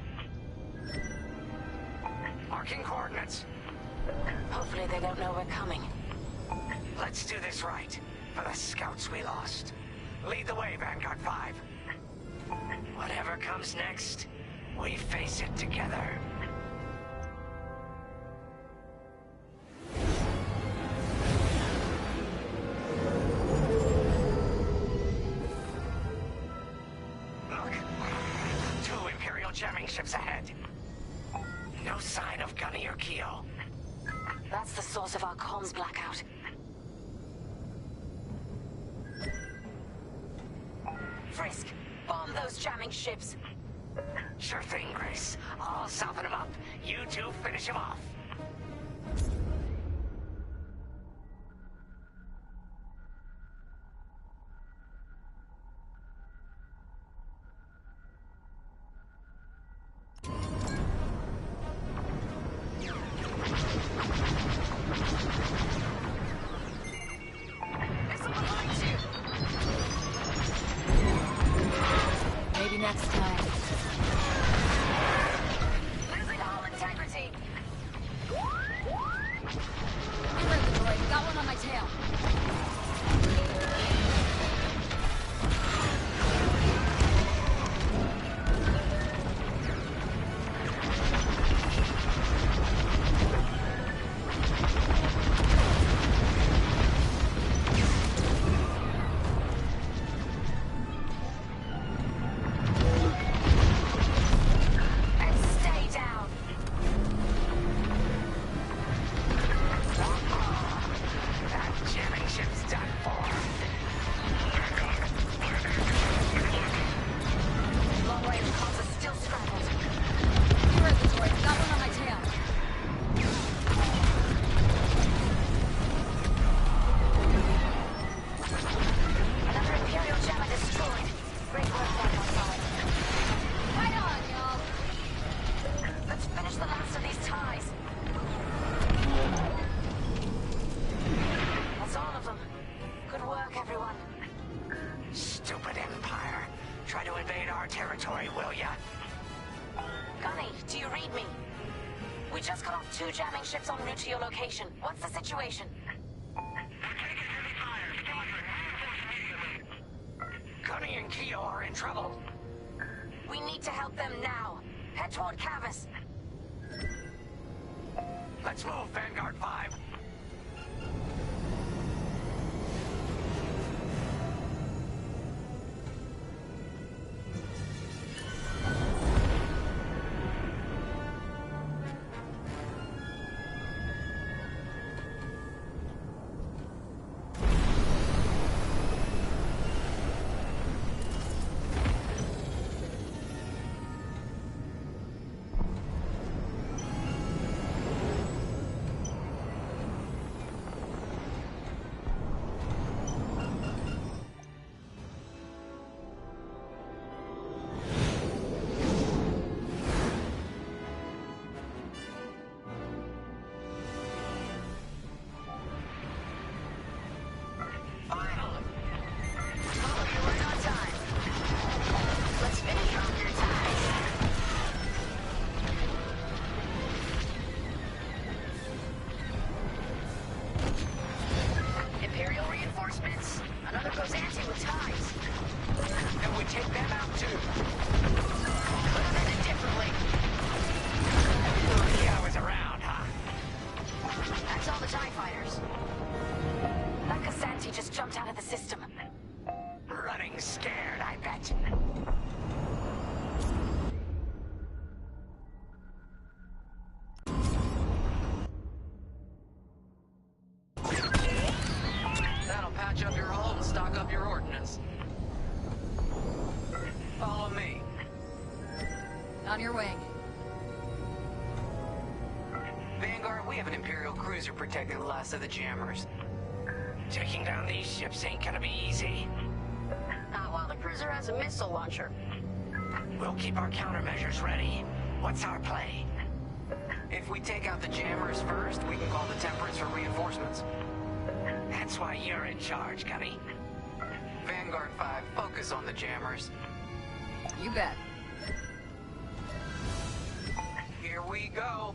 Speaker 13: Marking coordinates.
Speaker 3: Hopefully they don't know we're coming.
Speaker 13: Let's do this right, for the scouts we lost. Lead the way, Vanguard 5. Whatever comes next, we face it together. Look, 2 Imperial jamming ships ahead. No sign of Gunny or Keo.
Speaker 3: That's the source of our comms blackout. Frisk, bomb those jamming ships.
Speaker 13: Sure thing, Grace. I'll soften him up. You two finish him off.
Speaker 7: Maybe next time.
Speaker 3: Losing hull integrity.
Speaker 2: You heard the droid. Got one on my tail.
Speaker 3: And stay down.
Speaker 13: That jamming ship's done for.
Speaker 3: Long-range comms are still scrambled.
Speaker 2: You heard the droid. Got one on my tail.
Speaker 3: Another Imperial jammer destroyed. Great work, Vanguard 5.
Speaker 2: Right on, y'all.
Speaker 3: Let's finish the last of these ties. That's all of them. Good work, everyone.
Speaker 13: Stupid Empire. Try to invade our territory, will ya?
Speaker 3: Gunny, do you read me? We just cut off 2 jamming ships en route to your location. What's the situation?
Speaker 13: Gunny and Keo are in trouble.
Speaker 3: We need to help them now. Head toward Cavus.
Speaker 13: Let's move, Vanguard 5.
Speaker 3: goes anti-with-ties.
Speaker 13: And we take them out too.
Speaker 3: Could have ended differently.
Speaker 13: Yeah, I was around, huh?
Speaker 3: That's all the TIE fighters. That Cassanti just jumped out of the system.
Speaker 13: Running scared, I bet. That'll patch up your hull and stock up your ordnance. Follow me.
Speaker 15: On your way.
Speaker 13: Vanguard, we have an Imperial cruiser protecting the last of the jammers. Taking down these ships ain't gonna be easy.
Speaker 17: Not while the cruiser has a missile launcher.
Speaker 13: We'll keep our countermeasures ready. What's our play? If we take out the jammers first, we can call the Temperance for reinforcements. That's why you're in charge, Gunny. Vanguard 5, focus on the jammers.
Speaker 15: You bet.
Speaker 13: Here we go.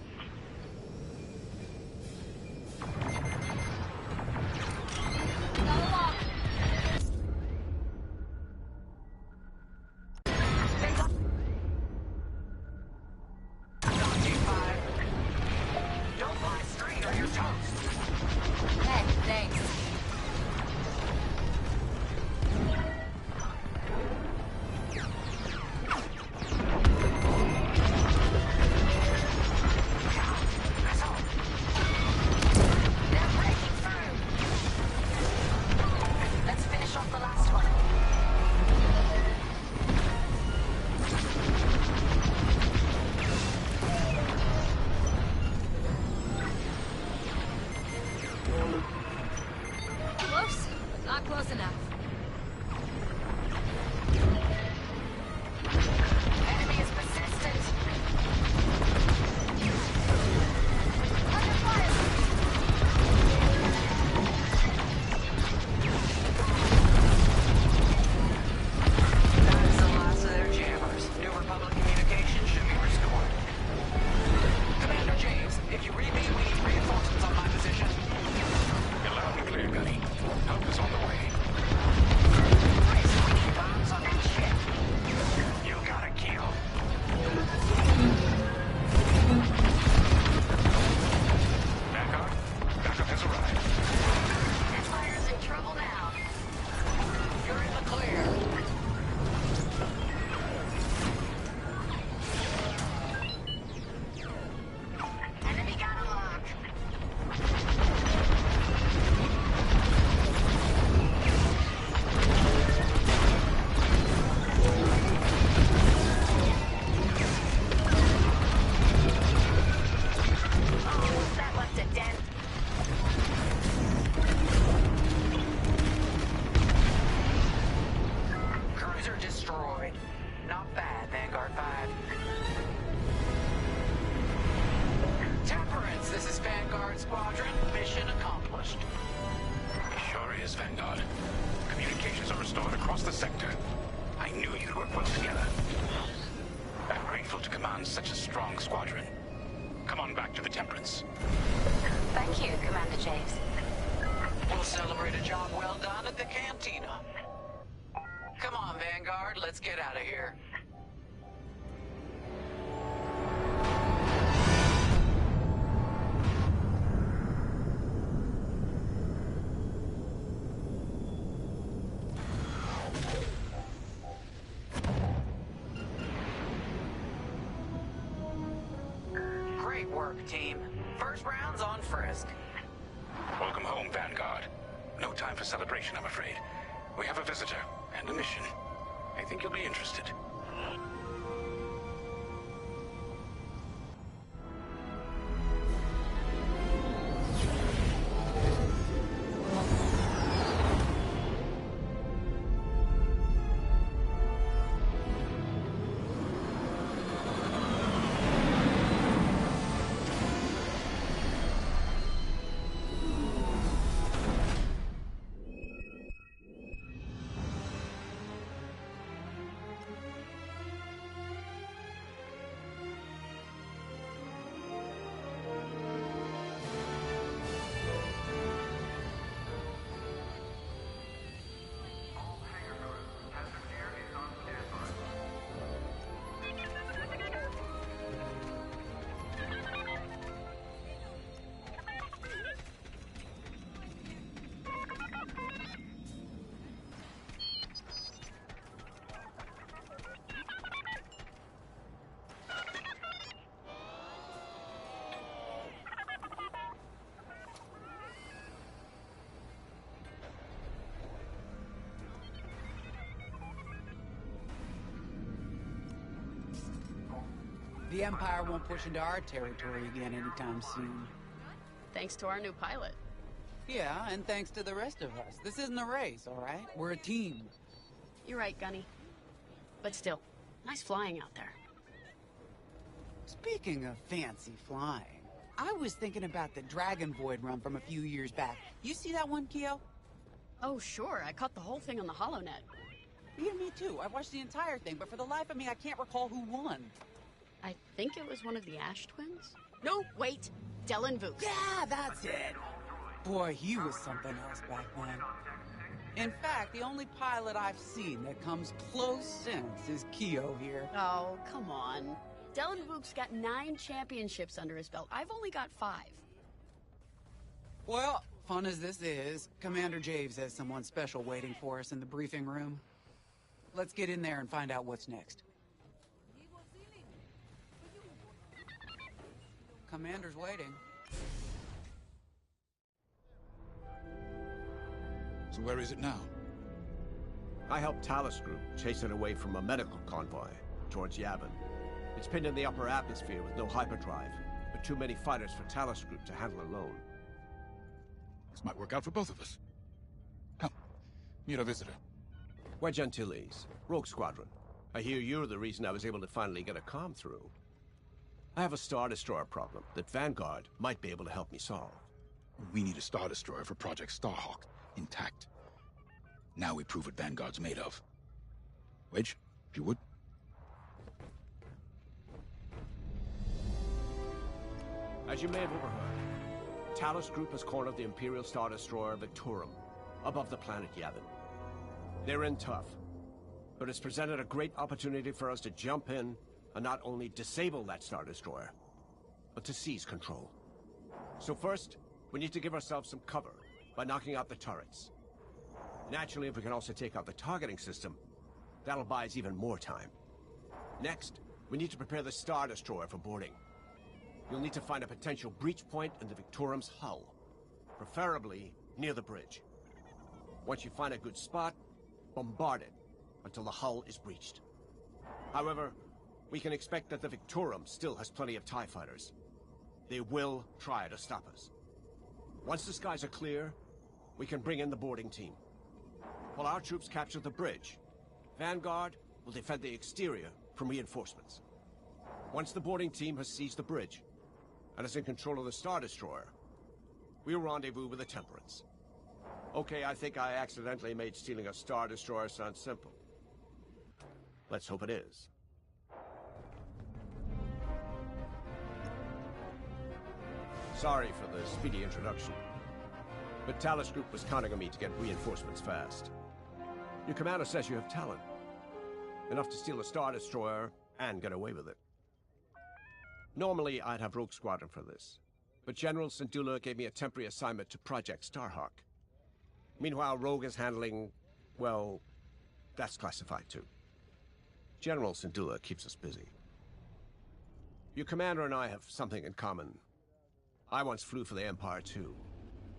Speaker 13: Let's get out of here. Great work, team. First round's on Frisk.
Speaker 8: Welcome home, Vanguard. No time for celebration, I'm afraid. We have a visitor and a mission. I think you'll be interested.
Speaker 16: The Empire won't push into our territory again anytime soon.
Speaker 17: Thanks to our new pilot.
Speaker 16: Yeah, and thanks to the rest of us. This isn't a race, all right? We're a team.
Speaker 17: You're right, Gunny. But still, nice flying out there.
Speaker 16: Speaking of fancy flying, I was thinking about the Dragon Void run from a few years back. You see that one, Keo?
Speaker 17: Oh, sure. I caught the whole thing on the HoloNet.
Speaker 16: Yeah, me too. I watched the entire thing, but for the life of me, I can't recall who won.
Speaker 17: I think it was one of the Ash twins? No, wait. Dylan Vooks.
Speaker 16: Yeah, that's it. Boy, he was something else back then. In fact, the only pilot I've seen that comes close since is Keo here.
Speaker 17: Oh, come on. Dylan Vooks got 9 championships under his belt. I've only got 5.
Speaker 16: Well, fun as this is, Commander Javes has someone special waiting for us in the briefing room. Let's get in there and find out what's next. Commander's waiting.
Speaker 6: So where is it now?
Speaker 18: I helped Talos Group chase it away from a medical convoy towards Yavin. It's pinned in the upper atmosphere with no hyperdrive, but too many fighters for Talos Group to handle alone.
Speaker 6: This might work out for both of us. Come, meet our visitor.
Speaker 18: Wedge Antilles, Rogue Squadron. I hear you're the reason I was able to finally get a comm through. I have a Star Destroyer problem that Vanguard might be able to help me solve.
Speaker 6: We need a Star Destroyer for Project Starhawk, intact. Now we prove what Vanguard's made of. Wedge, if you would.
Speaker 18: As you may have overheard, Talos Group has cornered the Imperial Star Destroyer Victorum, above the planet Yavin. They're in tough, but it's presented a great opportunity for us to jump in and not only disable that Star Destroyer, but to seize control. So first, we need to give ourselves some cover by knocking out the turrets. Naturally, if we can also take out the targeting system, that'll buy us even more time. Next, we need to prepare the Star Destroyer for boarding. You'll need to find a potential breach point in the Victorum's hull, preferably near the bridge. Once you find a good spot, bombard it until the hull is breached. However, we can expect that the Victorum still has plenty of TIE fighters. They will try to stop us. Once the skies are clear, we can bring in the boarding team. While our troops capture the bridge, Vanguard will defend the exterior from reinforcements. Once the boarding team has seized the bridge and is in control of the Star Destroyer, we'll rendezvous with the Temperance. Okay, I think I accidentally made stealing a Star Destroyer sound simple. Let's hope it is. Sorry for the speedy introduction, but Talos Group was counting on me to get reinforcements fast. Your commander says you have talent. Enough to steal a Star Destroyer and get away with it. Normally, I'd have Rogue Squadron for this, but General Syndulla gave me a temporary assignment to Project Starhawk. Meanwhile, Rogue is handling, well, that's classified too. General Syndulla keeps us busy. Your commander and I have something in common. I once flew for the Empire too,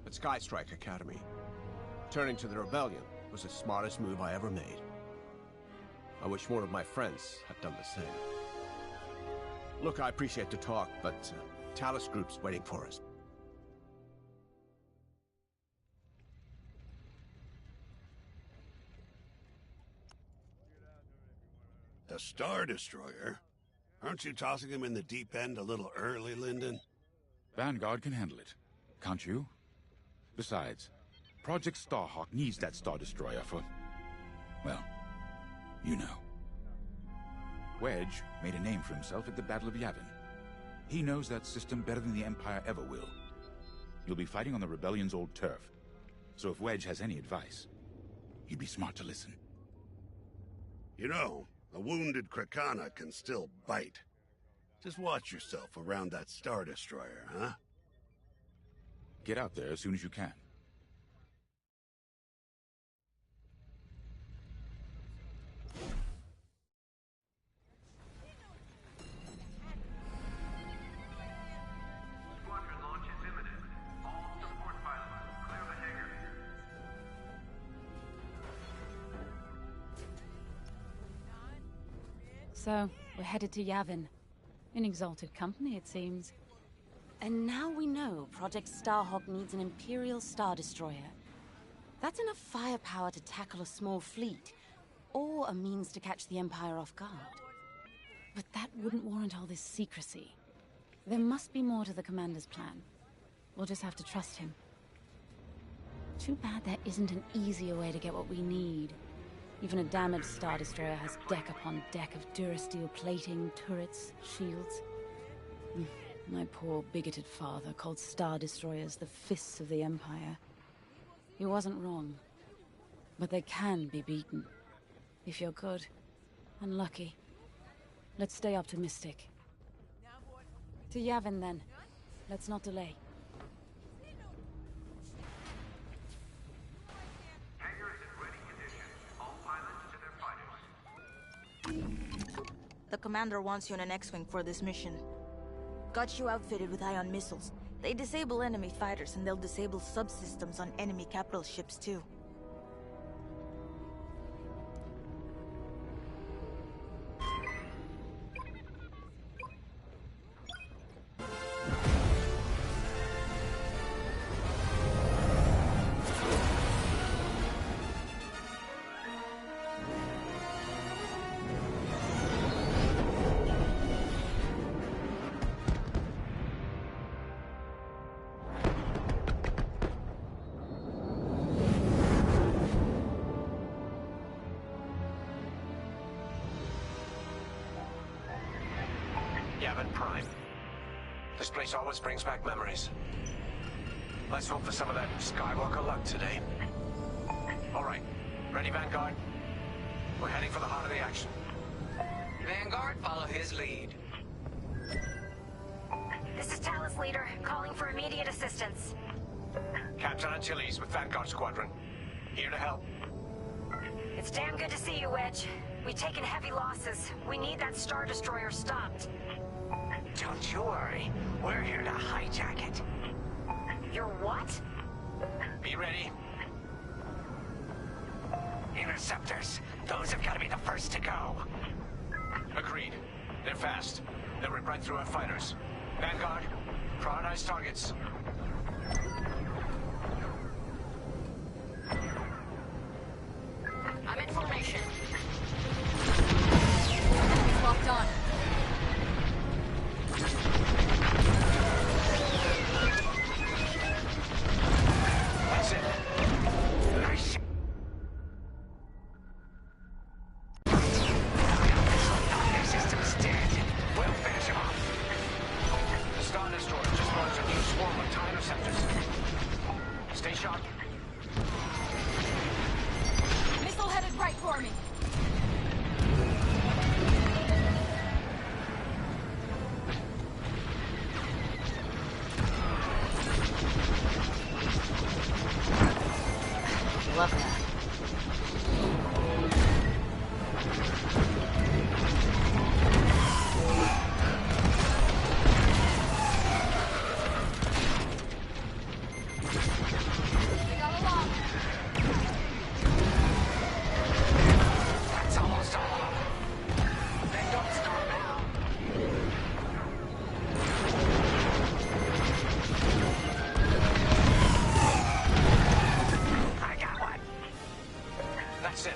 Speaker 18: at Skystrike Academy. Turning to the Rebellion was the smartest move I ever made. I wish more of my friends had done the same. Look, I appreciate the talk, but Talos Group's waiting for us.
Speaker 12: A Star Destroyer? Aren't you tossing him in the deep end a little early, Lyndon?
Speaker 6: Vanguard can handle it. Can't you? Besides, Project Starhawk needs that Star Destroyer for... well, you know. Wedge made a name for himself at the Battle of Yavin. He knows that system better than the Empire ever will. You'll be fighting on the Rebellion's old turf, so if Wedge has any advice, you'd be smart to listen.
Speaker 12: You know, a wounded Krakana can still bite. Just watch yourself around that Star Destroyer, huh?
Speaker 6: Get out there as soon as you can.
Speaker 14: So, we're headed to Yavin. In exalted company, it seems.
Speaker 15: And now we know Project Starhawk needs an Imperial Star Destroyer. That's enough firepower to tackle a small fleet, or a means to catch the Empire off guard.
Speaker 14: But that wouldn't warrant all this secrecy. There must be more to the Commander's plan. We'll just have to trust him. Too bad there isn't an easier way to get what we need. Even a damaged Star Destroyer has deck upon deck of Durasteel plating, turrets, shields. My poor, bigoted father called Star Destroyers the fists of the Empire. He wasn't wrong. But they can be beaten. If you're good and lucky. Let's stay optimistic. To Yavin, then. Let's not delay.
Speaker 15: The Commander wants you in an X-Wing for this mission. Got you outfitted with ion missiles. They disable enemy fighters, and they'll disable subsystems on enemy capital ships, too.
Speaker 9: Yavin Prime. This place always brings back memories. Let's hope for some of that Skywalker luck today. All right, ready, Vanguard? We're heading for the heart of the action.
Speaker 13: Vanguard, follow his lead.
Speaker 3: This is Talus Leader, calling for immediate assistance.
Speaker 9: Captain Antilles with Vanguard Squadron. Here to help.
Speaker 3: It's damn good to see you, Wedge. We've taken heavy losses. We need that Star Destroyer stopped.
Speaker 13: Don't you worry. We're here to hijack it.
Speaker 3: You're what?
Speaker 9: Be ready.
Speaker 13: Interceptors. Those have got to be the first to go.
Speaker 9: Agreed. They're fast. They'll rip right through our fighters. Vanguard, prioritize targets.
Speaker 17: I'm in formation.
Speaker 2: Enemies locked on.
Speaker 9: That's it.
Speaker 13: Nice. Their system's dead. We'll finish him off.
Speaker 9: The Star Destroyer just launched a new swarm of TIE interceptors. Stay sharp.
Speaker 2: Missile headed right for me.
Speaker 15: Love that.
Speaker 2: We got along.
Speaker 13: That's almost all of them. They don't start now. I got one.
Speaker 9: That's it.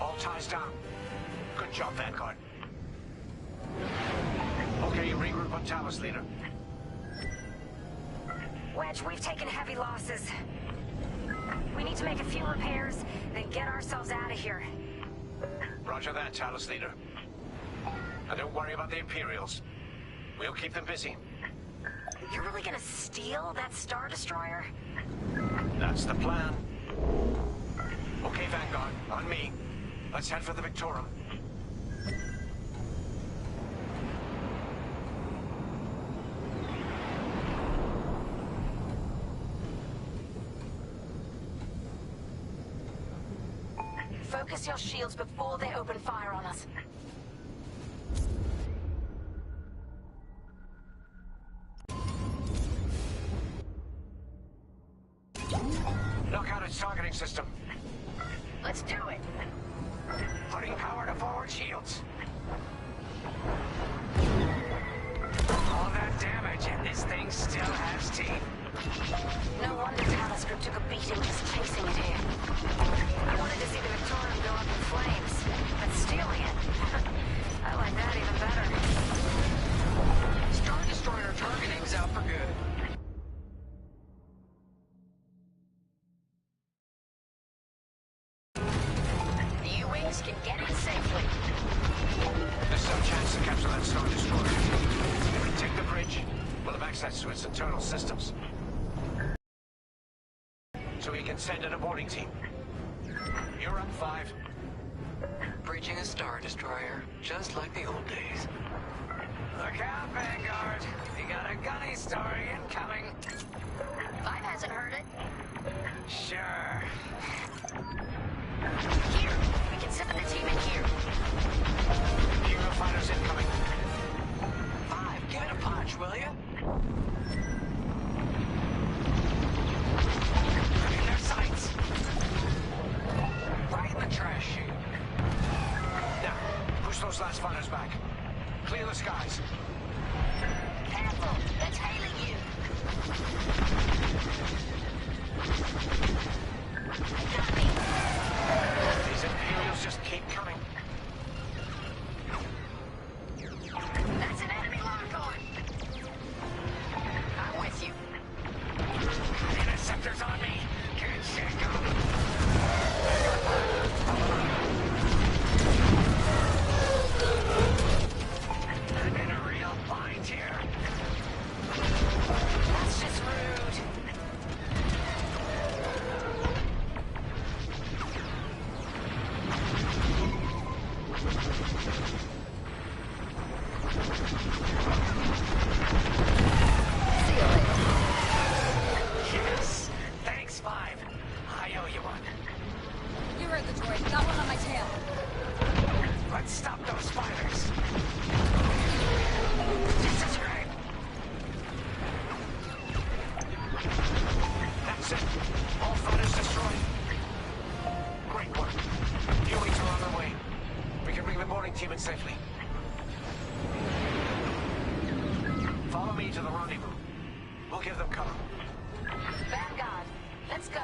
Speaker 9: All ties down. Good job, Vanguard. Okay, regroup on Talus, Leader.
Speaker 3: Wedge, we've taken heavy losses. We need to make a few repairs, then get ourselves out of here.
Speaker 9: Roger that, Talus, Leader. And don't worry about the Imperials. We'll keep them busy.
Speaker 3: You're really gonna steal that Star Destroyer?
Speaker 9: That's the plan. Okay, Vanguard, on me. Let's head for the Victorum.
Speaker 3: Focus your shields before they open fire on us.
Speaker 9: Knock out its targeting system.
Speaker 3: Let's do it.
Speaker 13: Putting power to forward shields. damage, and this thing still has teeth.
Speaker 3: No wonder Talos Group took a beating just chasing it here. I wanted to see the Victorium go up in flames, but stealing it, I like that even better.
Speaker 13: Star Destroyer targeting's out for good.
Speaker 3: The U-Wings can get in safely.
Speaker 13: There's some chance to capture that Star Destroyer. If we take the bridge, we'll have access to its internal systems. So we can send an aborting team. You're up, 5.
Speaker 9: Breaching a Star Destroyer, just like the old days.
Speaker 13: Look out, Vanguard! We got a gunny story incoming.
Speaker 3: 5 hasn't heard it.
Speaker 13: Sure.
Speaker 3: Here, we can send the team in here.
Speaker 13: Hero fighters incoming. 5, give it a punch, will you? In their sights. Right in the trash chute. Now, push those last fighters back. Clear the skies.
Speaker 3: Careful, they're tailing you. They got me.
Speaker 13: These Imperials just keep coming.
Speaker 3: That's an enemy lock on. I'm with you.
Speaker 13: Interceptors on me. Can't shake them. I'm in a real bind here.
Speaker 3: That's just rude.
Speaker 13: Yes. Thanks, 5. I owe you one.
Speaker 2: You heard the droid. Got one on my tail.
Speaker 13: Let's stop those fighters. This is great. That's it. All fighters destroyed. Great work. U-Wings are on their way. We can bring the boarding team in safely. Follow me to the rendezvous. We'll give them cover.
Speaker 3: Vanguard, let's go.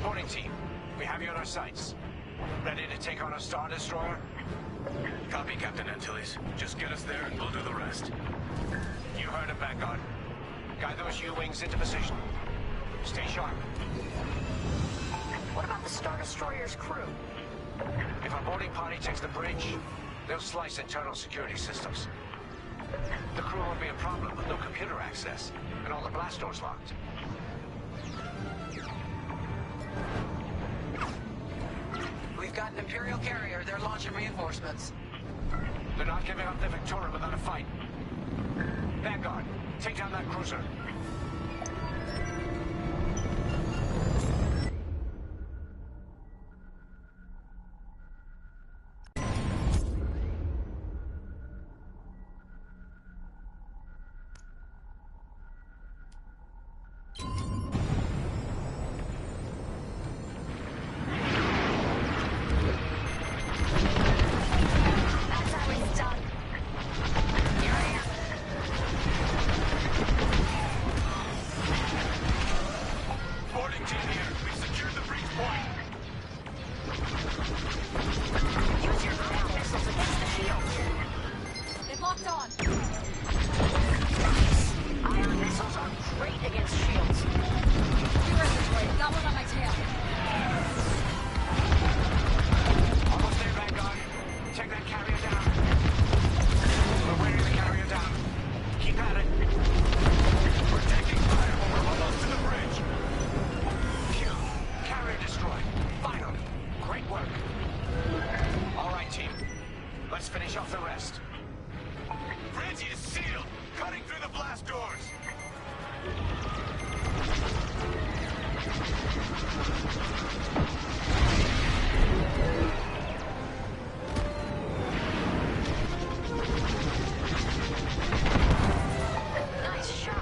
Speaker 13: Boarding team, we have you on our sights. Ready to take on a Star Destroyer?
Speaker 8: Copy, Captain Antilles. Just get us there and we'll do the rest.
Speaker 13: You heard him, Vanguard. Guide those U-Wings into position. Stay sharp.
Speaker 3: What about the Star Destroyer's crew?
Speaker 13: If our boarding party takes the bridge, they'll slice internal security systems. The crew won't be a problem with no computer access, and all the blast doors locked.
Speaker 11: We've got an Imperial carrier. They're launching reinforcements.
Speaker 13: They're not giving up the Victorium without a fight. Vanguard, take down that cruiser.
Speaker 3: That's how it's done. Here I am.
Speaker 9: Let's finish off the rest.
Speaker 8: Bridge is sealed! Cutting through the blast doors!
Speaker 3: Nice shot.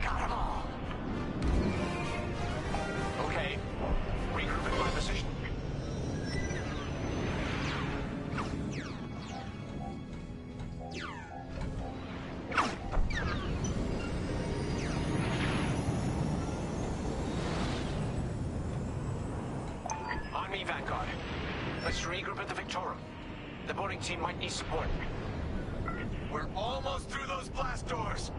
Speaker 9: Got 'em all. Okay. Regroup in my position. On me, Vanguard. Let's regroup at the Victorum. The boarding team might need support.
Speaker 8: We're almost through those blast doors!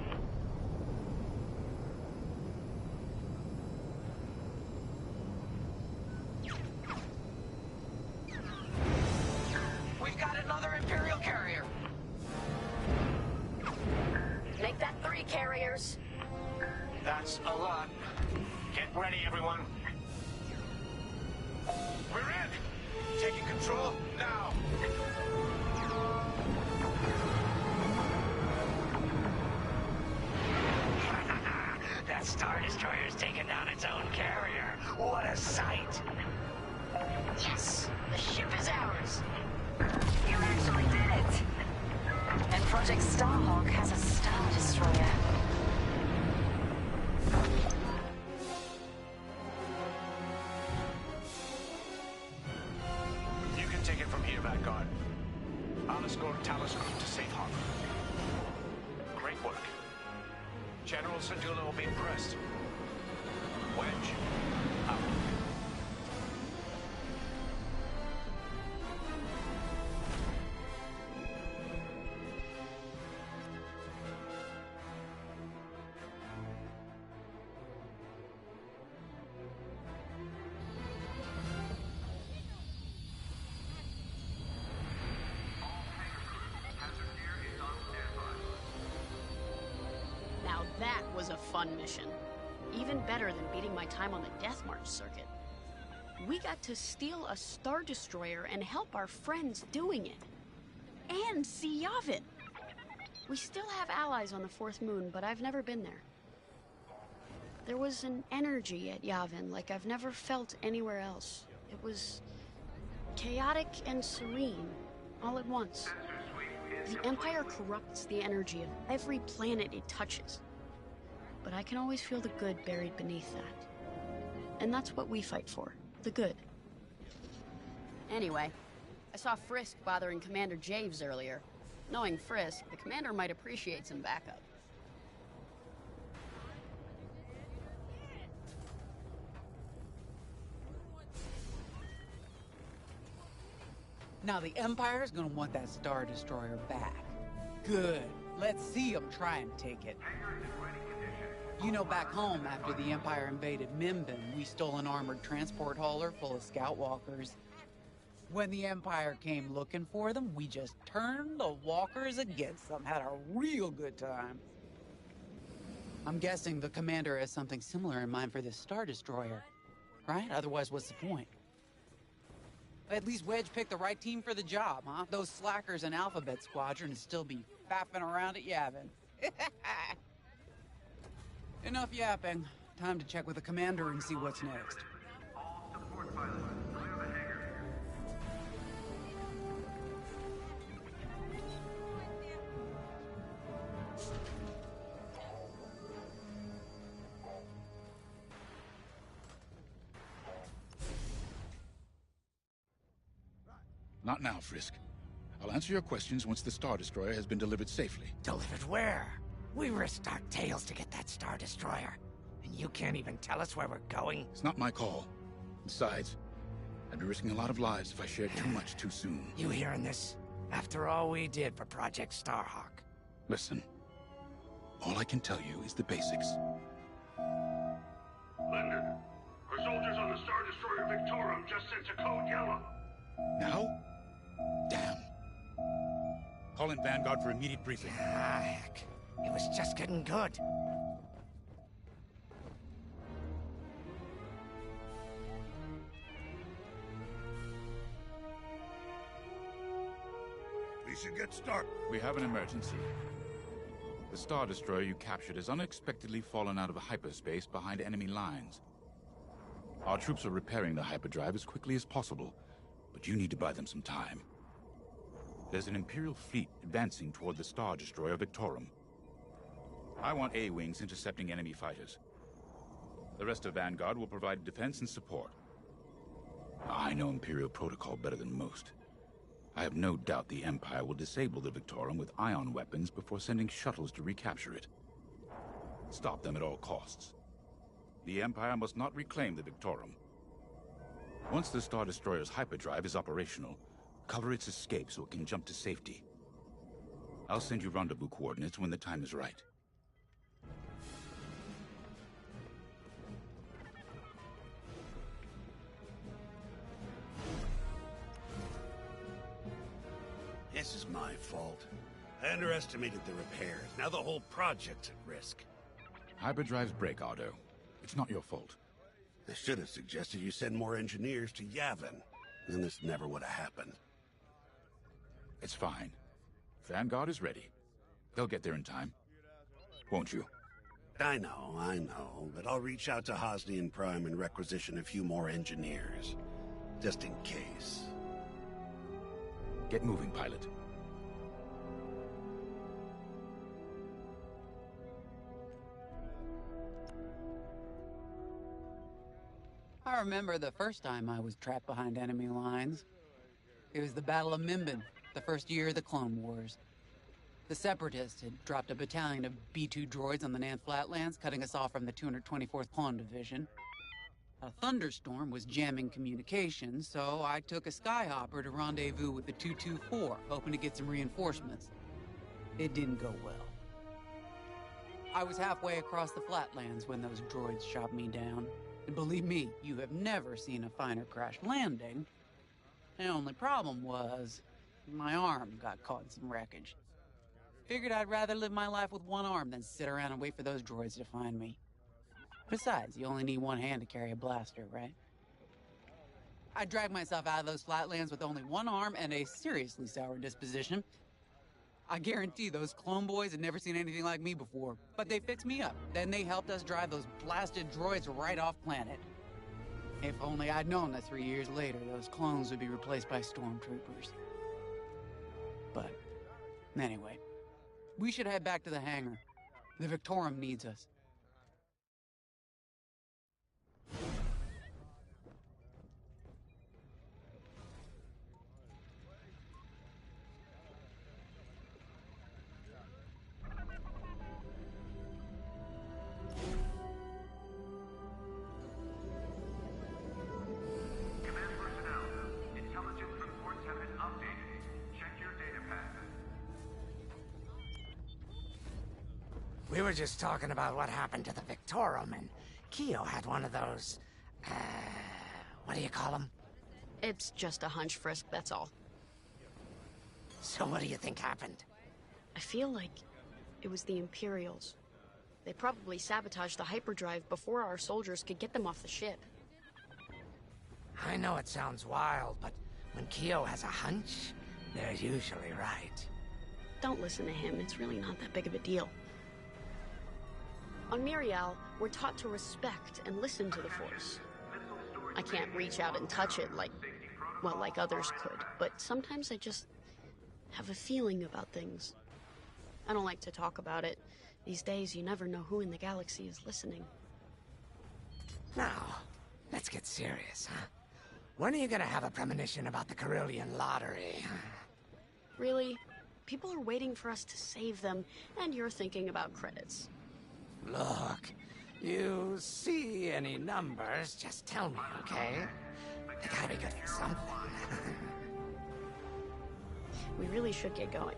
Speaker 9: We've got another Imperial carrier.
Speaker 3: Make that 3 carriers.
Speaker 9: That's a lot.
Speaker 8: Get ready, everyone. We're in! Taking control now!
Speaker 9: That Star Destroyer's taken down its own carrier. What a sight!
Speaker 3: Yes, the ship is ours. You actually did it. And Project Starhawk has a Star Destroyer.
Speaker 9: You can take it from here, Vanguard. I'll escort Talos Group to safe harbor. Great work. General Syndulla will be impressed. Wedge, out.
Speaker 17: Now that was a fun mission. Even better than beating my time on the Death March circuit. We got to steal a Star Destroyer and help our friends doing it. And see Yavin. We still have allies on the Fourth Moon, but I've never been there. There was an energy at Yavin like I've never felt anywhere else. It was chaotic and serene, all at once. The Empire corrupts the energy of every planet it touches. But I can always feel the good buried beneath that. And that's what we fight for, the good. Anyway, I saw Frisk bothering Commander Javes earlier. Knowing Frisk, the commander might appreciate some backup.
Speaker 16: Now the Empire's gonna want that Star Destroyer back. Good. Let's see them try and take it. You know, back home, after the Empire invaded Mimbin, we stole an armored transport hauler full of scout walkers. When the Empire came looking for them, we just turned the walkers against them. Had a real good time. I'm guessing the commander has something similar in mind for this Star Destroyer, right? Otherwise, what's the point? At least Wedge picked the right team for the job, huh? Those slackers in Alphabet Squadron would still be fapping around at Yavin. Enough yapping. Time to check with the commander and see what's next.
Speaker 6: Not now, Frisk. I'll answer your questions once the Star Destroyer has been delivered safely.
Speaker 13: Delivered where? We risked our tails to get that Star Destroyer. And you can't even tell us where we're going?
Speaker 6: It's not my call. Besides, I'd be risking a lot of lives if I shared too much too soon.
Speaker 13: You hearing this? After all we did for Project Starhawk.
Speaker 6: Listen, all I can tell you is the basics.
Speaker 4: Linden, our soldiers on the Star Destroyer Victorum
Speaker 6: in Vanguard for immediate briefing.
Speaker 13: Ah, heck. It was just getting good.
Speaker 12: We should get started.
Speaker 6: We have an emergency. The Star Destroyer you captured has unexpectedly fallen out of hyperspace behind enemy lines. Our troops are repairing the hyperdrive as quickly as possible, but you need to buy them some time. There's an Imperial fleet advancing toward the Star Destroyer Victorum. I want A-Wings intercepting enemy fighters. The rest of Vanguard will provide defense and support. I know Imperial protocol better than most. I have no doubt the Empire will disable the Victorum with ion weapons before sending shuttles to recapture it. Stop them at all costs. The Empire must not reclaim the Victorum. Once the Star Destroyer's hyperdrive is operational, cover its escape so it can jump to safety. I'll send you rendezvous coordinates when the time is right.
Speaker 12: This is my fault. I underestimated the repairs. Now the whole project's at risk.
Speaker 6: Hyperdrives break, Ardo. It's not your fault.
Speaker 12: I should have suggested you send more engineers to Yavin. Then this never would have happened.
Speaker 6: It's fine. Vanguard is ready. They'll get there in time. Won't you?
Speaker 12: I know, but I'll reach out to Hosnian Prime and requisition a few more engineers. Just in case.
Speaker 6: Get moving, pilot.
Speaker 16: I remember the first time I was trapped behind enemy lines. It was the Battle of Mimban, the first year of the Clone Wars. The Separatists had dropped a battalion of B-2 droids on the Nan Flatlands, cutting us off from the 224th Clone Division. A thunderstorm was jamming communications, so I took a Skyhopper to rendezvous with the 224, hoping to get some reinforcements. It didn't go well. I was halfway across the Flatlands when those droids shot me down. And believe me, you have never seen a finer crash landing. The only problem was, my arm got caught in some wreckage. Figured I'd rather live my life with one arm than sit around and wait for those droids to find me. Besides, you only need one hand to carry a blaster, right? I dragged myself out of those Flatlands with only one arm and a seriously sour disposition. I guarantee those clone boys had never seen anything like me before, but they fixed me up. Then they helped us drive those blasted droids right off planet. If only I'd known that 3 years later, those clones would be replaced by stormtroopers. But, anyway, we should head back to the hangar. The Victorum needs us.
Speaker 13: We were just talking about what happened to the Victorum, and Keo had one of those, what do you call them?
Speaker 17: It's just a hunch, Frisk, that's all.
Speaker 13: So what do you think happened?
Speaker 17: I feel like it was the Imperials. They probably sabotaged the hyperdrive before our soldiers could get them off the ship.
Speaker 13: I know it sounds wild, but when Keo has a hunch, they're usually right.
Speaker 17: Don't listen to him, it's really not that big of a deal. On Miriel, we're taught to respect and listen to the Force. I can't reach out and touch it like others could, but sometimes I just have a feeling about things. I don't like to talk about it. These days, you never know who in the galaxy is listening.
Speaker 13: Now, let's get serious, huh? When are you gonna have a premonition about the Carillion lottery?
Speaker 17: Really? People are waiting for us to save them, and you're thinking about credits.
Speaker 13: Look, you see any numbers, just tell me, okay? They gotta be good for something.
Speaker 17: We really should get going.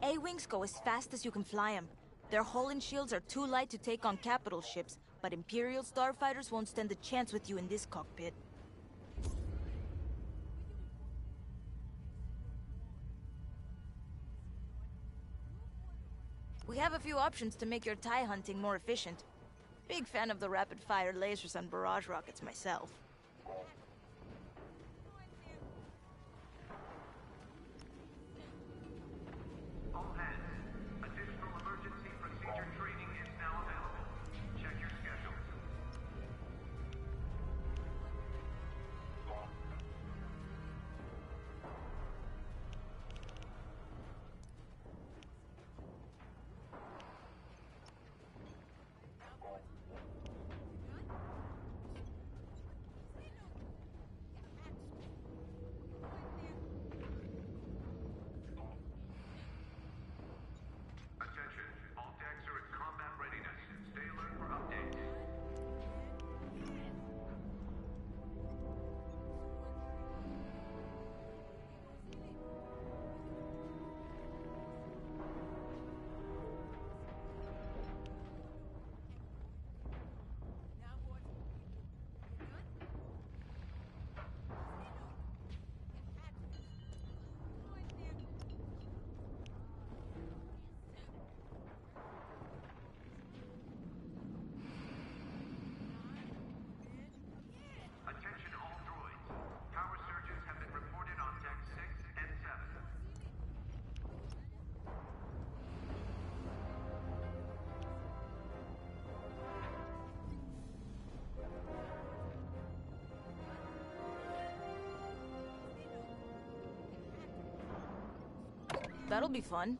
Speaker 15: A-Wings go as fast as you can fly them. Their hull and shields are too light to take on capital ships, but Imperial starfighters won't stand a chance with you in this cockpit. We have a few options to make your TIE hunting more efficient. Big fan of the rapid-fire lasers and barrage rockets myself.
Speaker 19: All hands, additional emergency procedure training is now available. Check your schedules. Attention, all decks are at combat readiness. Stay alert for updates. Attention all droids. Power surges have been reported on deck 6 and 7.
Speaker 15: That'll be fun.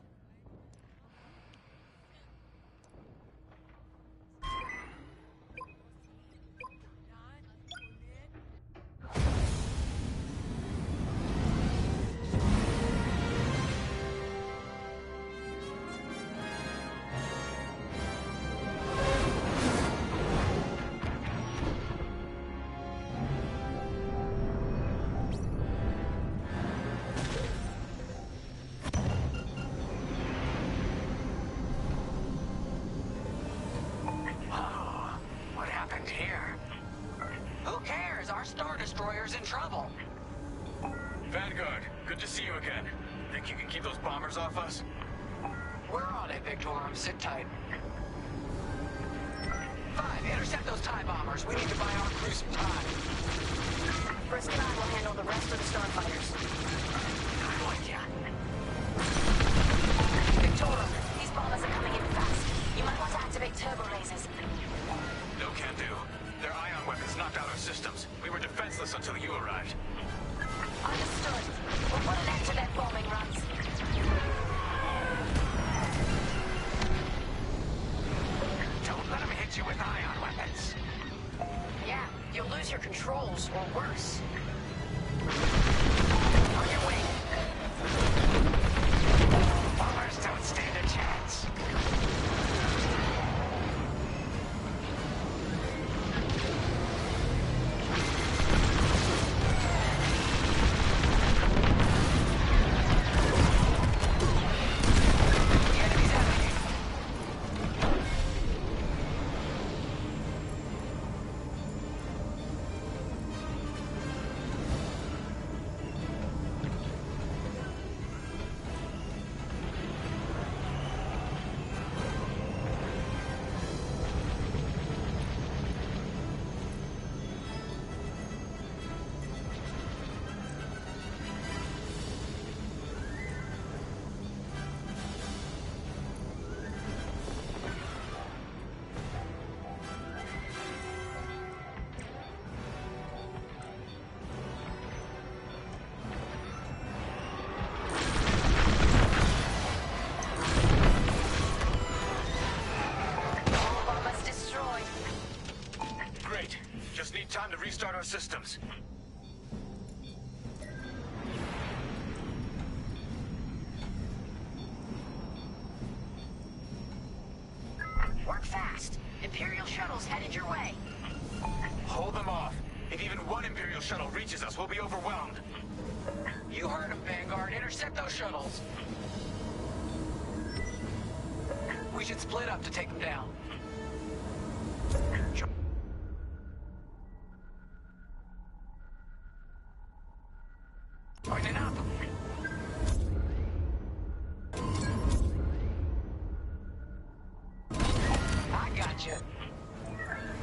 Speaker 13: What happened here? Who cares? Our Star Destroyer's in trouble.
Speaker 8: Vanguard, good to see you again. Think you can keep those bombers off us?
Speaker 13: We're on it, Victorum. Sit tight. 5, intercept those TIE bombers. We need to buy our crew some time.
Speaker 3: Brisk and I will handle the rest of the starfighters.
Speaker 13: I'm with ya.
Speaker 3: Victorum, these bombers are coming in fast. You might want to activate turbo lasers.
Speaker 8: No can do. Their ion weapons knocked out our systems. We were defenseless until you arrived.
Speaker 3: Understood. We'll put an end to their bombing runs.
Speaker 13: Don't let them hit you with ion weapons.
Speaker 3: Yeah, you'll lose your controls, or worse.
Speaker 13: On your way. Bombers don't stand a chance.
Speaker 8: Time to restart our systems.
Speaker 3: Work fast. Imperial shuttles headed your way.
Speaker 8: Hold them off. If even one Imperial shuttle reaches us, we'll be overwhelmed.
Speaker 13: You heard him, Vanguard. Intercept those shuttles. We should split up to take them down. Pointing up. I got you.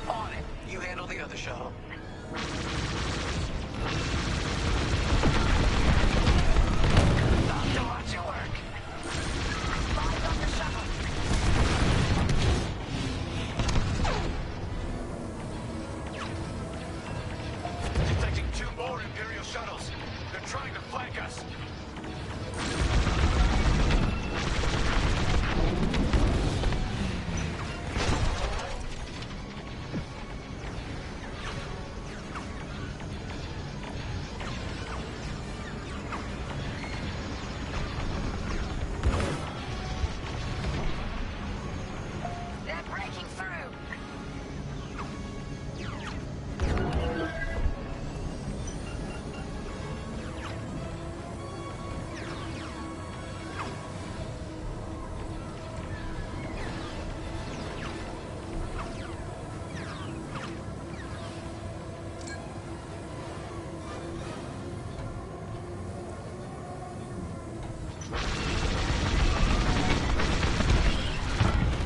Speaker 13: On it. You handle the other shuttle. Love to watch you work. Eyes on the shuttle.
Speaker 8: Detecting 2 more Imperial shuttles. They're trying to flank us.
Speaker 3: They're breaking through.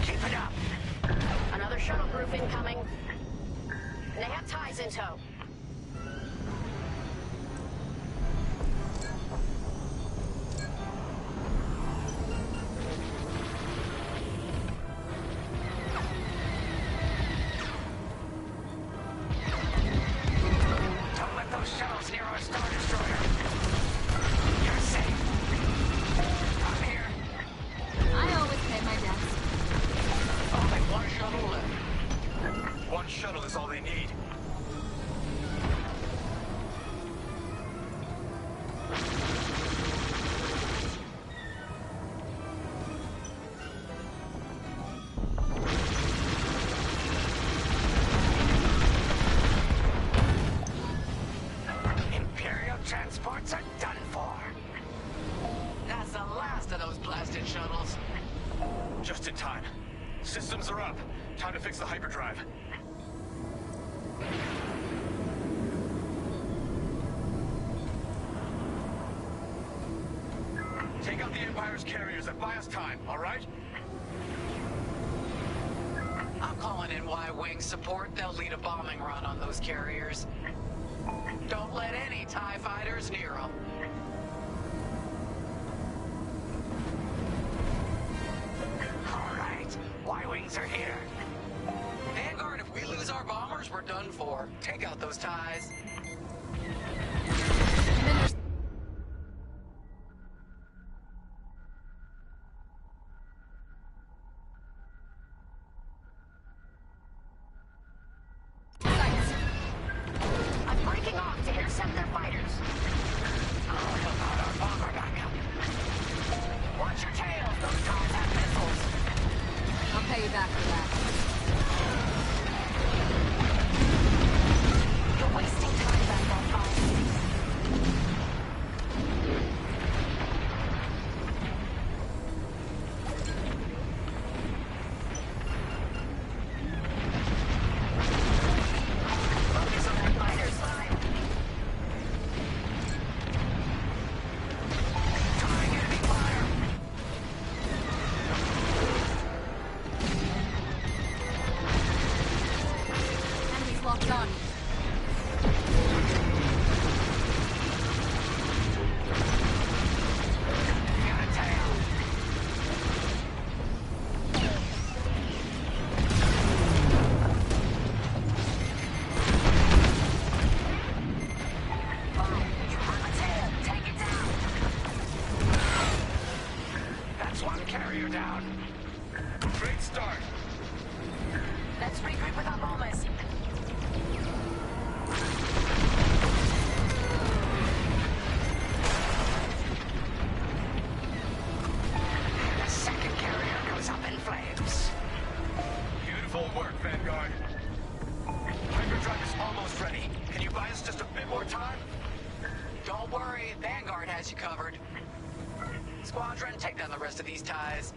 Speaker 13: Keep it up.
Speaker 17: Another shuttle group incoming. They have ties in tow.
Speaker 13: Don't let those shuttles near our Star Destroyer. You're safe. I'm here.
Speaker 2: I always pay my debts.
Speaker 13: Only one shuttle left.
Speaker 8: One shuttle is all they need.
Speaker 13: Imperial transports are done for. That's the last of those blasted shuttles.
Speaker 8: Just in time. Systems are up. Time to fix the hyperdrive. Take out the Empire's carriers and buy us time, all right?
Speaker 13: I'm calling in Y-Wing support. They'll lead a bombing run on those carriers. Don't let any TIE fighters near them. All right, Y-Wings are here. Vanguard, if we lose our bombers, we're done for. Take out those TIEs.
Speaker 3: I'm breaking off to intercept their fighters.
Speaker 13: Oh, how about our bomber backup?
Speaker 3: Watch your tails. Those guys have missiles.
Speaker 2: I'll pay you back for that.
Speaker 3: You're wasting time back on 5-6. Focus on that fighter side.
Speaker 13: Trying enemy fire.
Speaker 2: Enemy's locked on.
Speaker 13: Got a tail.
Speaker 3: You have a tail. Take it down.
Speaker 13: That's one carrier down.
Speaker 8: Great start.
Speaker 3: Let's regroup with our bombers.
Speaker 13: The second carrier goes up in flames.
Speaker 8: Beautiful work, Vanguard. Hyperdrive is almost ready. Can you buy us just a bit more time?
Speaker 13: Don't worry, Vanguard has you covered. Squadron, take down the rest of these TIEs.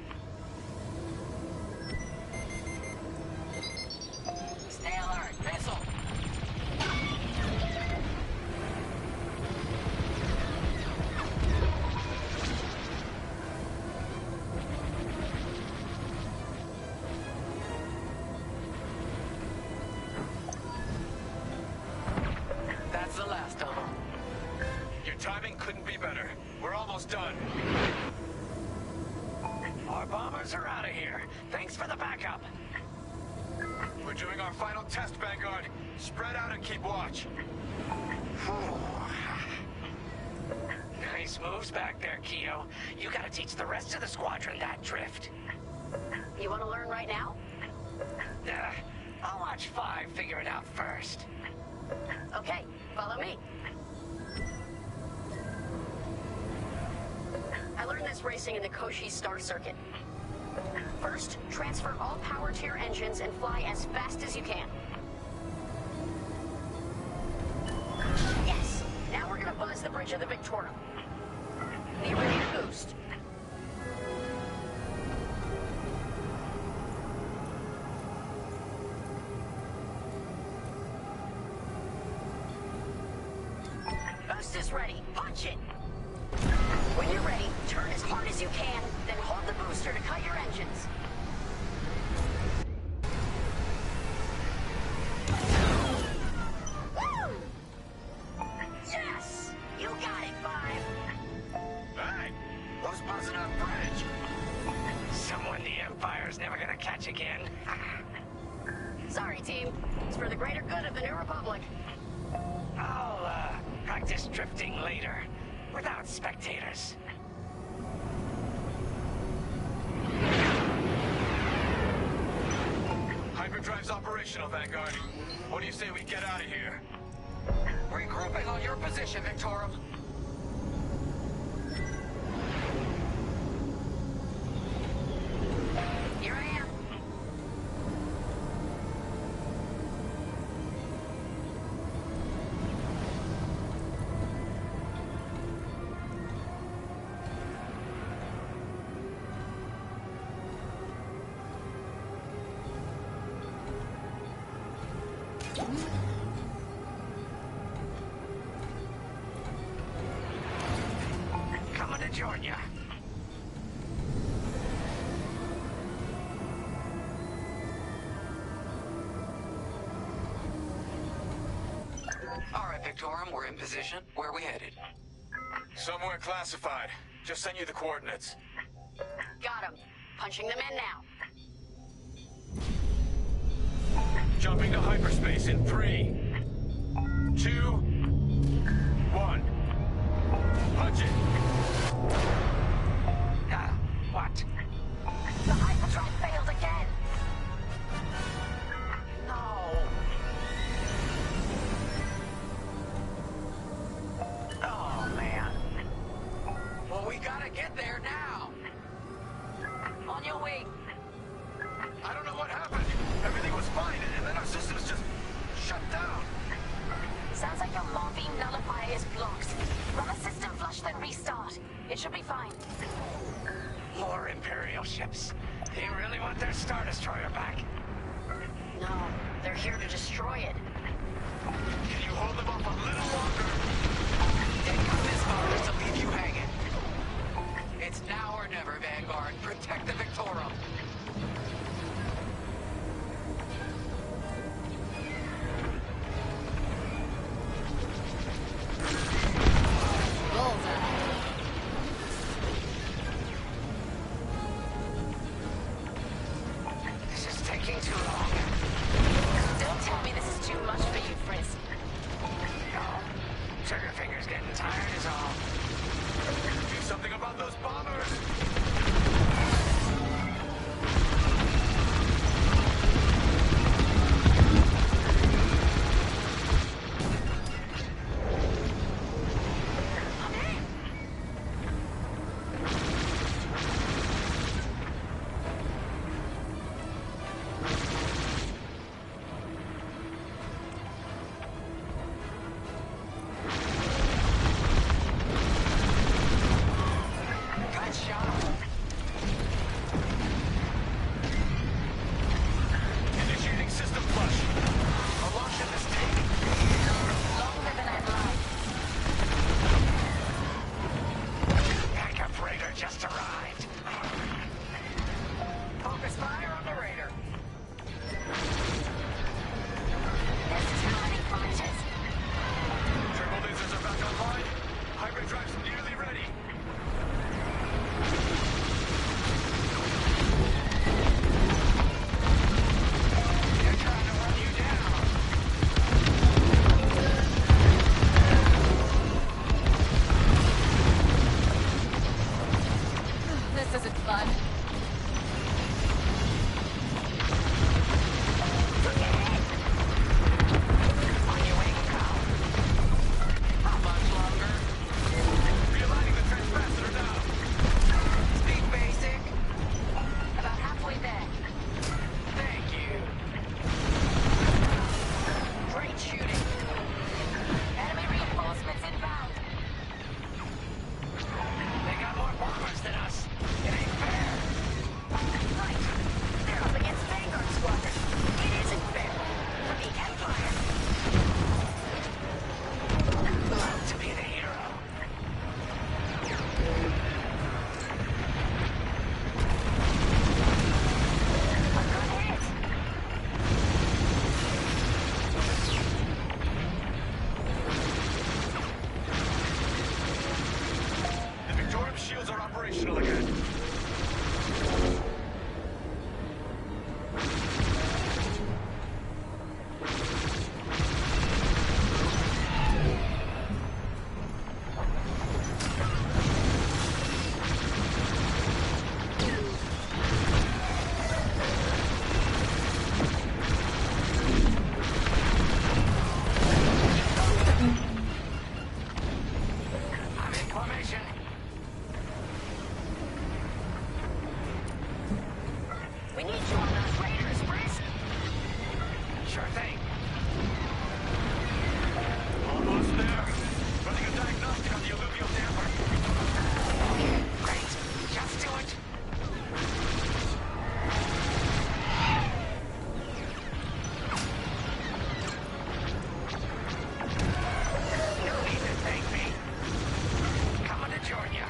Speaker 13: for the backup.
Speaker 8: We're doing our final test, Vanguard. Spread out and keep watch.
Speaker 13: Nice moves back there, Keo. You gotta teach the rest of the squadron that drift.
Speaker 17: You want to learn right now?
Speaker 13: I'll watch 5 figure it out first.
Speaker 17: Okay, follow me. I learned this racing in the Koshi Star Circuit. First, transfer all power to your engines and fly as fast as you can. Yes! Now we're gonna buzz the bridge of the Victorum. Be ready to boost. Boost is ready. Punch it! When you're ready, turn as hard as you can, then hold the booster to cut your engines. Woo! Yes! You got it, 5!
Speaker 13: Hey! Who's buzzing up bridge? Someone the Empire's never gonna catch again.
Speaker 17: Sorry, team. It's for the greater good of the New Republic.
Speaker 13: I'll, practice drifting later, without spectators.
Speaker 8: Hyperdrive's operational, Vanguard. What do you say we get out of here?
Speaker 13: Regrouping on your position, Victorum.
Speaker 17: Here I am.
Speaker 13: Coming to join ya.
Speaker 9: All right, Victorum, we're in position. Where are we headed?
Speaker 8: Somewhere classified. Just send you the coordinates.
Speaker 17: Got him. Punching them in now.
Speaker 8: Jumping to hyperspace in 3, 2, 1. Punch it.
Speaker 13: What?
Speaker 17: The hyperdrive failed again.
Speaker 13: No. Oh, man. Well, we gotta get there now.
Speaker 17: On your way.
Speaker 8: I don't know what happened. Everything was fine, and then our systems just shut down.
Speaker 3: Sounds like your Morphine nullifier is blocked. Run a system flush, then restart. It should be fine.
Speaker 13: More Imperial ships. They really want their Star Destroyer back.
Speaker 17: No, they're here to destroy it.
Speaker 8: Can you hold them off a little longer?
Speaker 9: Didn't come this far just to leave you hanging. It's now or never, Vanguard. Protect the Victorum.
Speaker 13: This is taking too long.
Speaker 3: Don't tell me this is too much for you, Frisk.
Speaker 13: No. Triggerfinger's getting tired is all.
Speaker 8: Do something about those bombers.
Speaker 13: Good shot.
Speaker 3: We need you on those raiders, Brisk.
Speaker 8: Sure thing. Almost there. Running a diagnostic on the alluvial damper.
Speaker 13: Great. Just do it.
Speaker 8: No need to thank me. Coming to join you.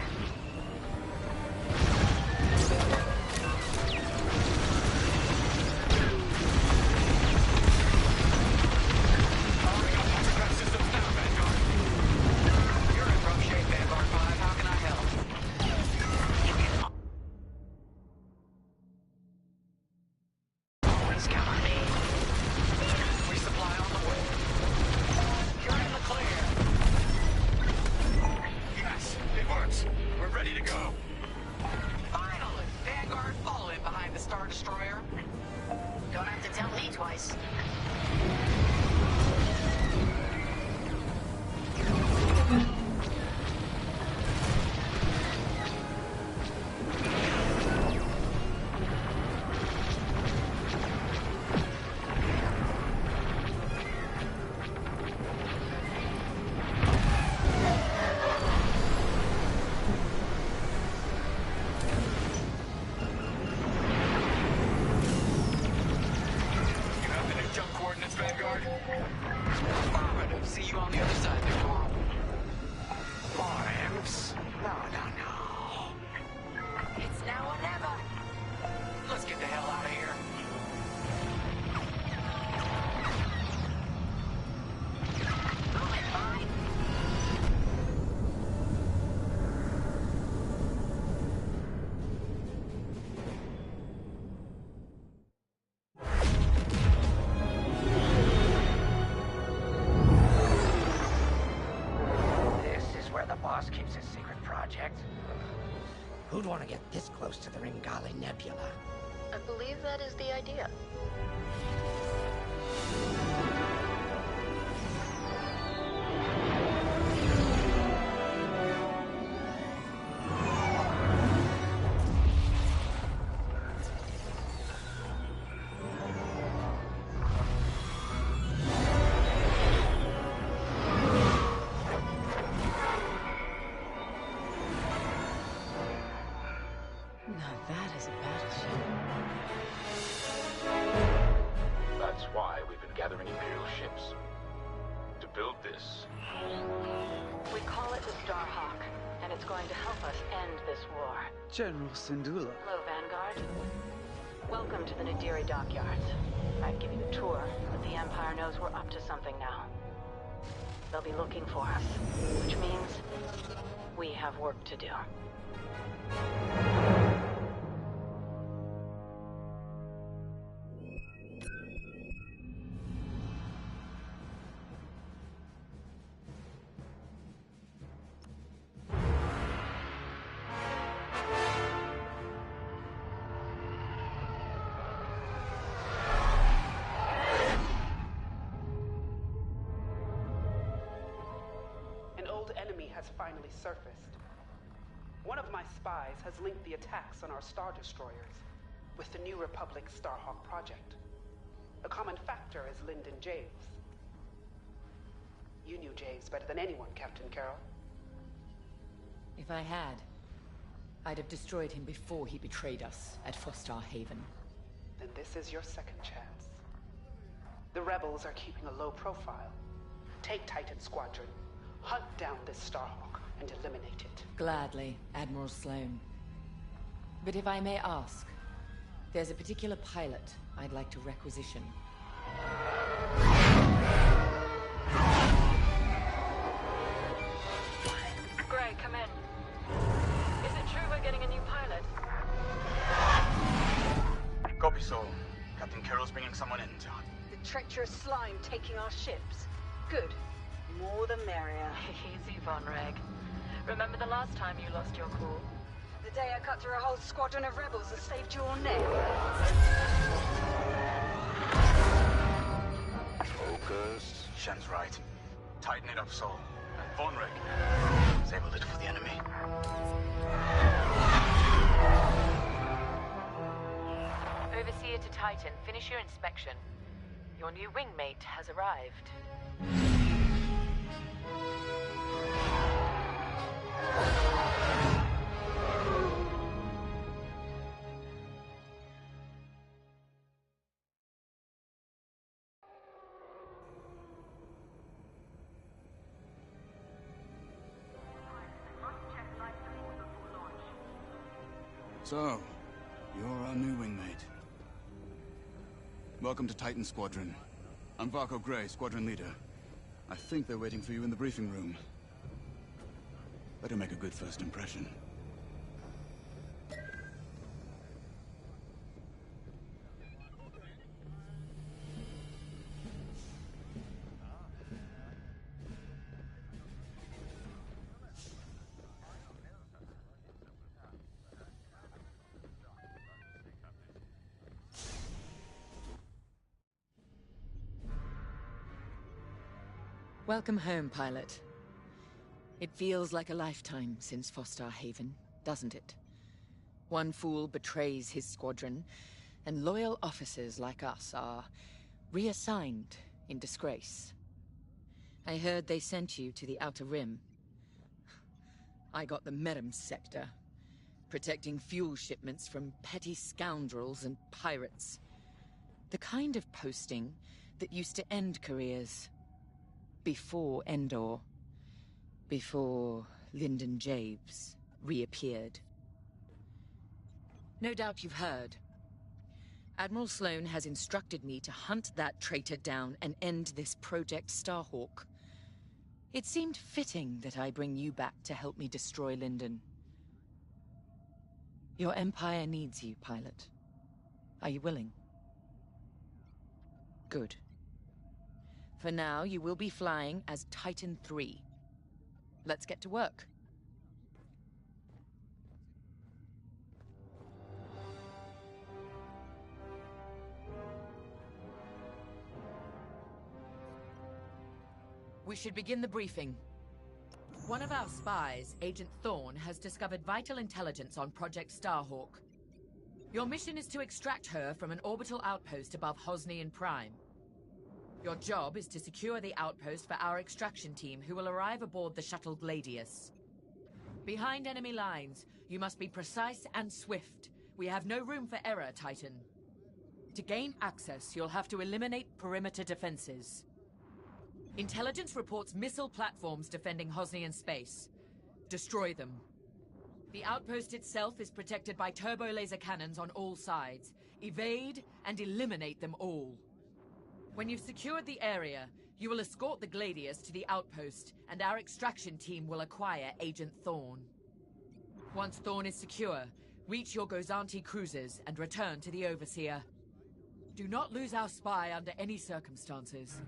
Speaker 13: Who'd want to get this close to the Ringali Nebula?
Speaker 17: I believe that is the idea.
Speaker 11: General Syndulla.
Speaker 7: Hello, Vanguard. Welcome to the Nadiri dockyards. I'd give you a tour, but the Empire knows we're up to something now. They'll be looking for us, which means we have work to do.
Speaker 5: Finally surfaced. One of my spies has linked the attacks on our Star Destroyers with the New Republic Starhawk project. A common factor is Lyndon Javes. You knew Javes better than anyone, Captain Carroll.
Speaker 7: If I had, I'd have destroyed him before he betrayed us at Fostar Haven.
Speaker 5: Then this is your second chance. The rebels are keeping a low profile. Take Titan Squadron, hunt down this Starhawk, and eliminate it.
Speaker 7: Gladly, Admiral Sloane. But if I may ask, there's a particular pilot I'd like to requisition.
Speaker 10: Gray, come in. Is it true we're getting a new pilot?
Speaker 6: Copy, Sol. Captain Carroll's bringing someone in, John.
Speaker 10: The treacherous slime taking our ships. Good. More the merrier. Easy, Von Reg. Remember the last time you lost your cool? The day I cut through a whole squadron of rebels and saved your neck.
Speaker 6: Focus. Shen's right. Tighten it up, Sol. And Von Reg, save a little for the enemy.
Speaker 7: Overseer to Titan, finish your inspection. Your new wingmate has arrived.
Speaker 6: So, you're our new wingmate. Welcome to Titan Squadron. I'm Varco Gray, Squadron Leader. I think they're waiting for you in the briefing room. Better make a good first impression.
Speaker 7: Welcome home, pilot. It feels like a lifetime since Fostar Haven, doesn't it? One fool betrays his squadron, and loyal officers like us are reassigned in disgrace. I heard they sent you to the Outer Rim. I got the Merim sector, protecting fuel shipments from petty scoundrels and pirates. The kind of posting that used to end careers. Before Endor. Before Lyndon Javes reappeared. No doubt you've heard. Admiral Sloane has instructed me to hunt that traitor down and end this Project Starhawk. It seemed fitting that I bring you back to help me destroy Lyndon. Your Empire needs you, pilot. Are you willing? Good. For now, you will be flying as Titan III. Let's get to work. We should begin the briefing. One of our spies, Agent Thorne, has discovered vital intelligence on Project Starhawk. Your mission is to extract her from an orbital outpost above Hosnian Prime. Your job is to secure the outpost for our extraction team, who will arrive aboard the shuttle Gladius. Behind enemy lines, you must be precise and swift. We have no room for error, Titan. To gain access, you'll have to eliminate perimeter defenses. Intelligence reports missile platforms defending Hosnian space. Destroy them. The outpost itself is protected by turbo laser cannons on all sides. Evade and eliminate them all. When you've secured the area, you will escort the Gladius to the outpost, and our extraction team will acquire Agent Thorne. Once Thorne is secure, reach your Gozanti cruisers and return to the Overseer. Do not lose our spy under any circumstances.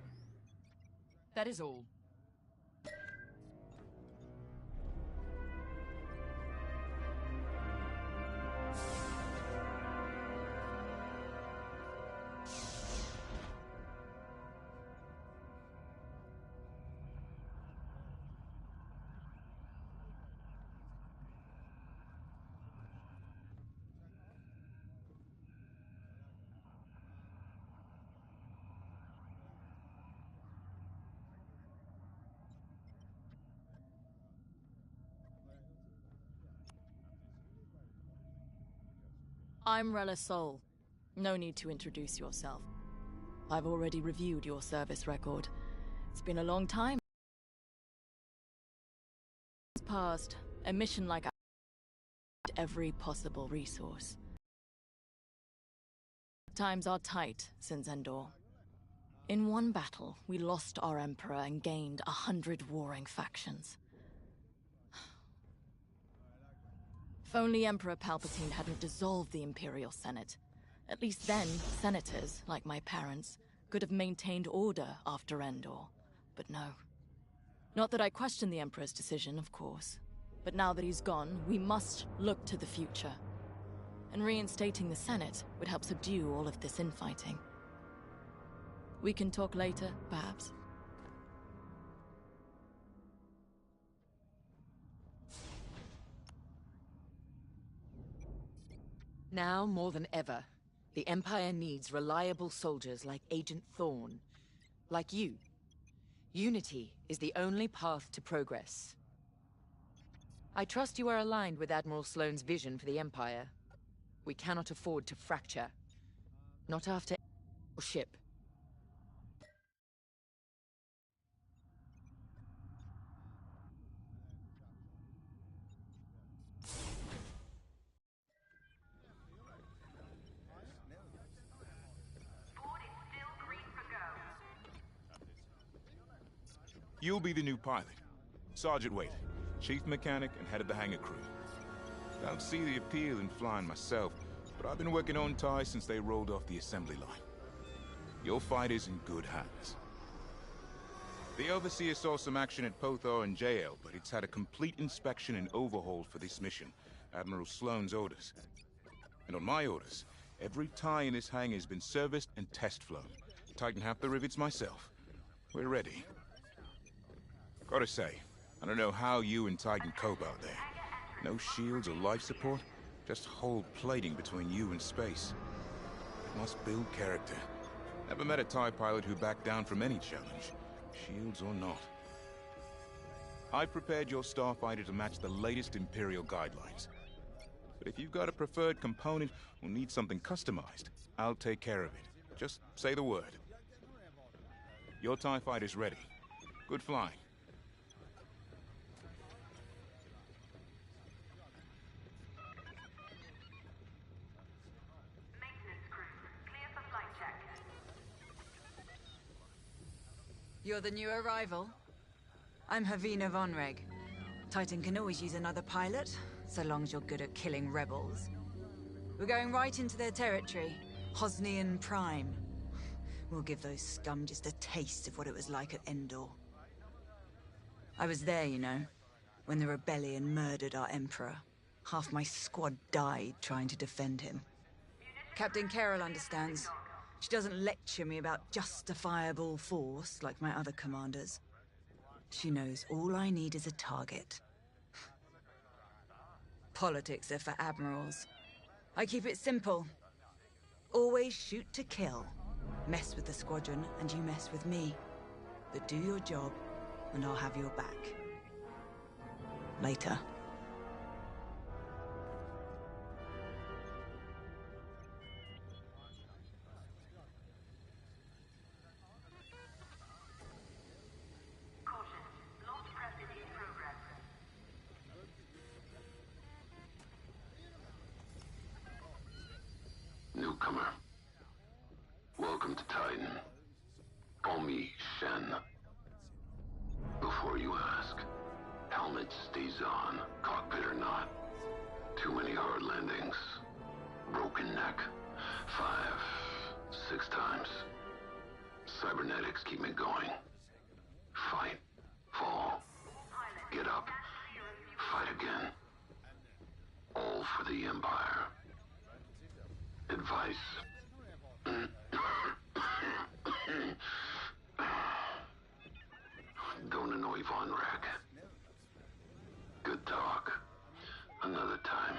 Speaker 7: That is all.
Speaker 15: I'm Rella Sol. No need to introduce yourself. I've already reviewed your service record. It's been a long time. Past, a mission like every possible resource. Times are tight since Endor. In one battle, we lost our Emperor and gained 100 warring factions. If only Emperor Palpatine hadn't dissolved the Imperial Senate. At least then, senators, like my parents, could have maintained order after Endor. But no. Not that I question the Emperor's decision, of course. But now that he's gone, we must look to the future. And reinstating the Senate would help subdue all of this infighting. We can talk later, perhaps?
Speaker 7: Now, more than ever, The Empire needs reliable soldiers like Agent Thorne. Like you. Unity is the only path to progress. I trust you are aligned with Admiral Sloane's vision for the Empire. We cannot afford to fracture. Not after ship.
Speaker 8: You'll be the new pilot. Sergeant Wade, chief mechanic and head of the hangar crew. Don't see the appeal in flying myself, but I've been working on TIE since they rolled off the assembly line. Your fight is in good hands. The Overseer saw some action at Pothar and JL, but it's had a complete inspection and overhaul for this mission, Admiral Sloane's orders. And on my orders, every TIE in this hangar has been serviced and test flown. Tighten half the rivets myself. We're ready. Gotta say, I don't know how you and Titan cope out there. No shields or life support, just whole plating between you and space. Must build character. Never met a TIE pilot who backed down from any challenge, shields or not. I've prepared your starfighter to match the latest Imperial guidelines. But if you've got a preferred component or need something customized, I'll take care of it. Just say the word. Your TIE fighter's ready. Good flying.
Speaker 15: You're the new arrival? I'm Havina Vonreg. Titan can always use another pilot, so long as you're good at killing rebels. We're going right into their territory, Hosnian Prime. We'll give those scum just a taste of what it was like at Endor. I was there, you know, when the rebellion murdered our Emperor. Half my squad died trying to defend him. Captain Carroll understands. She doesn't lecture me about justifiable force like my other commanders. She knows all I need is a target. Politics are for admirals. I keep it simple. Always shoot to kill. Mess with the squadron and you mess with me. But do your job and I'll have your back. Later.
Speaker 20: Newcomer. Welcome to Titan. Call me Shen. Before you ask, helmet stays on, cockpit or not. Too many hard landings. Broken neck. 5, 6 times. Cybernetics keep me going. Fight. Fall. Get up. Fight again. All for the Empire. Advice. Don't annoy Vonreg. Good talk. Another time.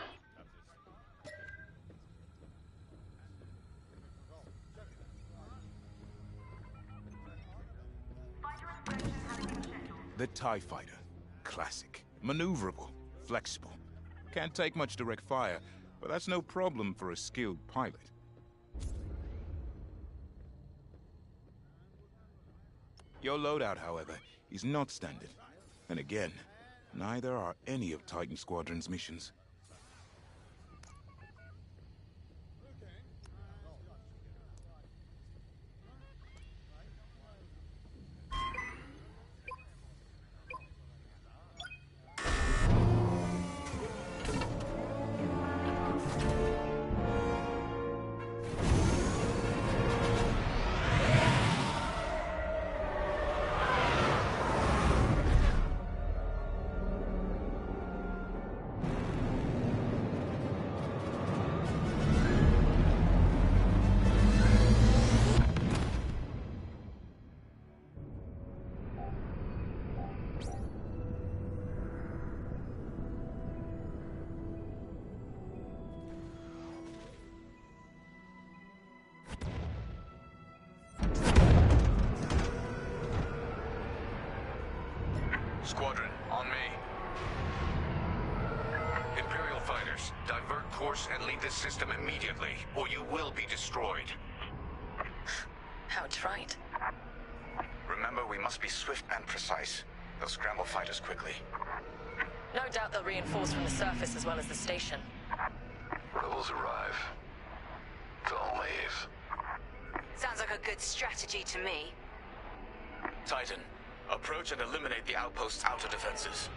Speaker 8: The TIE Fighter. Classic. Maneuverable. Flexible. Can't take much direct fire, but that's no problem for a skilled pilot. Your loadout, however, is not standard. And again, neither are any of Titan Squadron's missions. Squadron, on me. Imperial fighters, divert course and leave this system immediately, or you will be destroyed.
Speaker 21: How trite.
Speaker 8: Remember, we must be swift and precise. They'll scramble fighters quickly.
Speaker 21: No doubt they'll reinforce from the surface as well as the station.
Speaker 20: Rebels arrive. They'll leave.
Speaker 21: Sounds like a good strategy to me.
Speaker 8: Titan, approach and eliminate the outpost's outer defenses.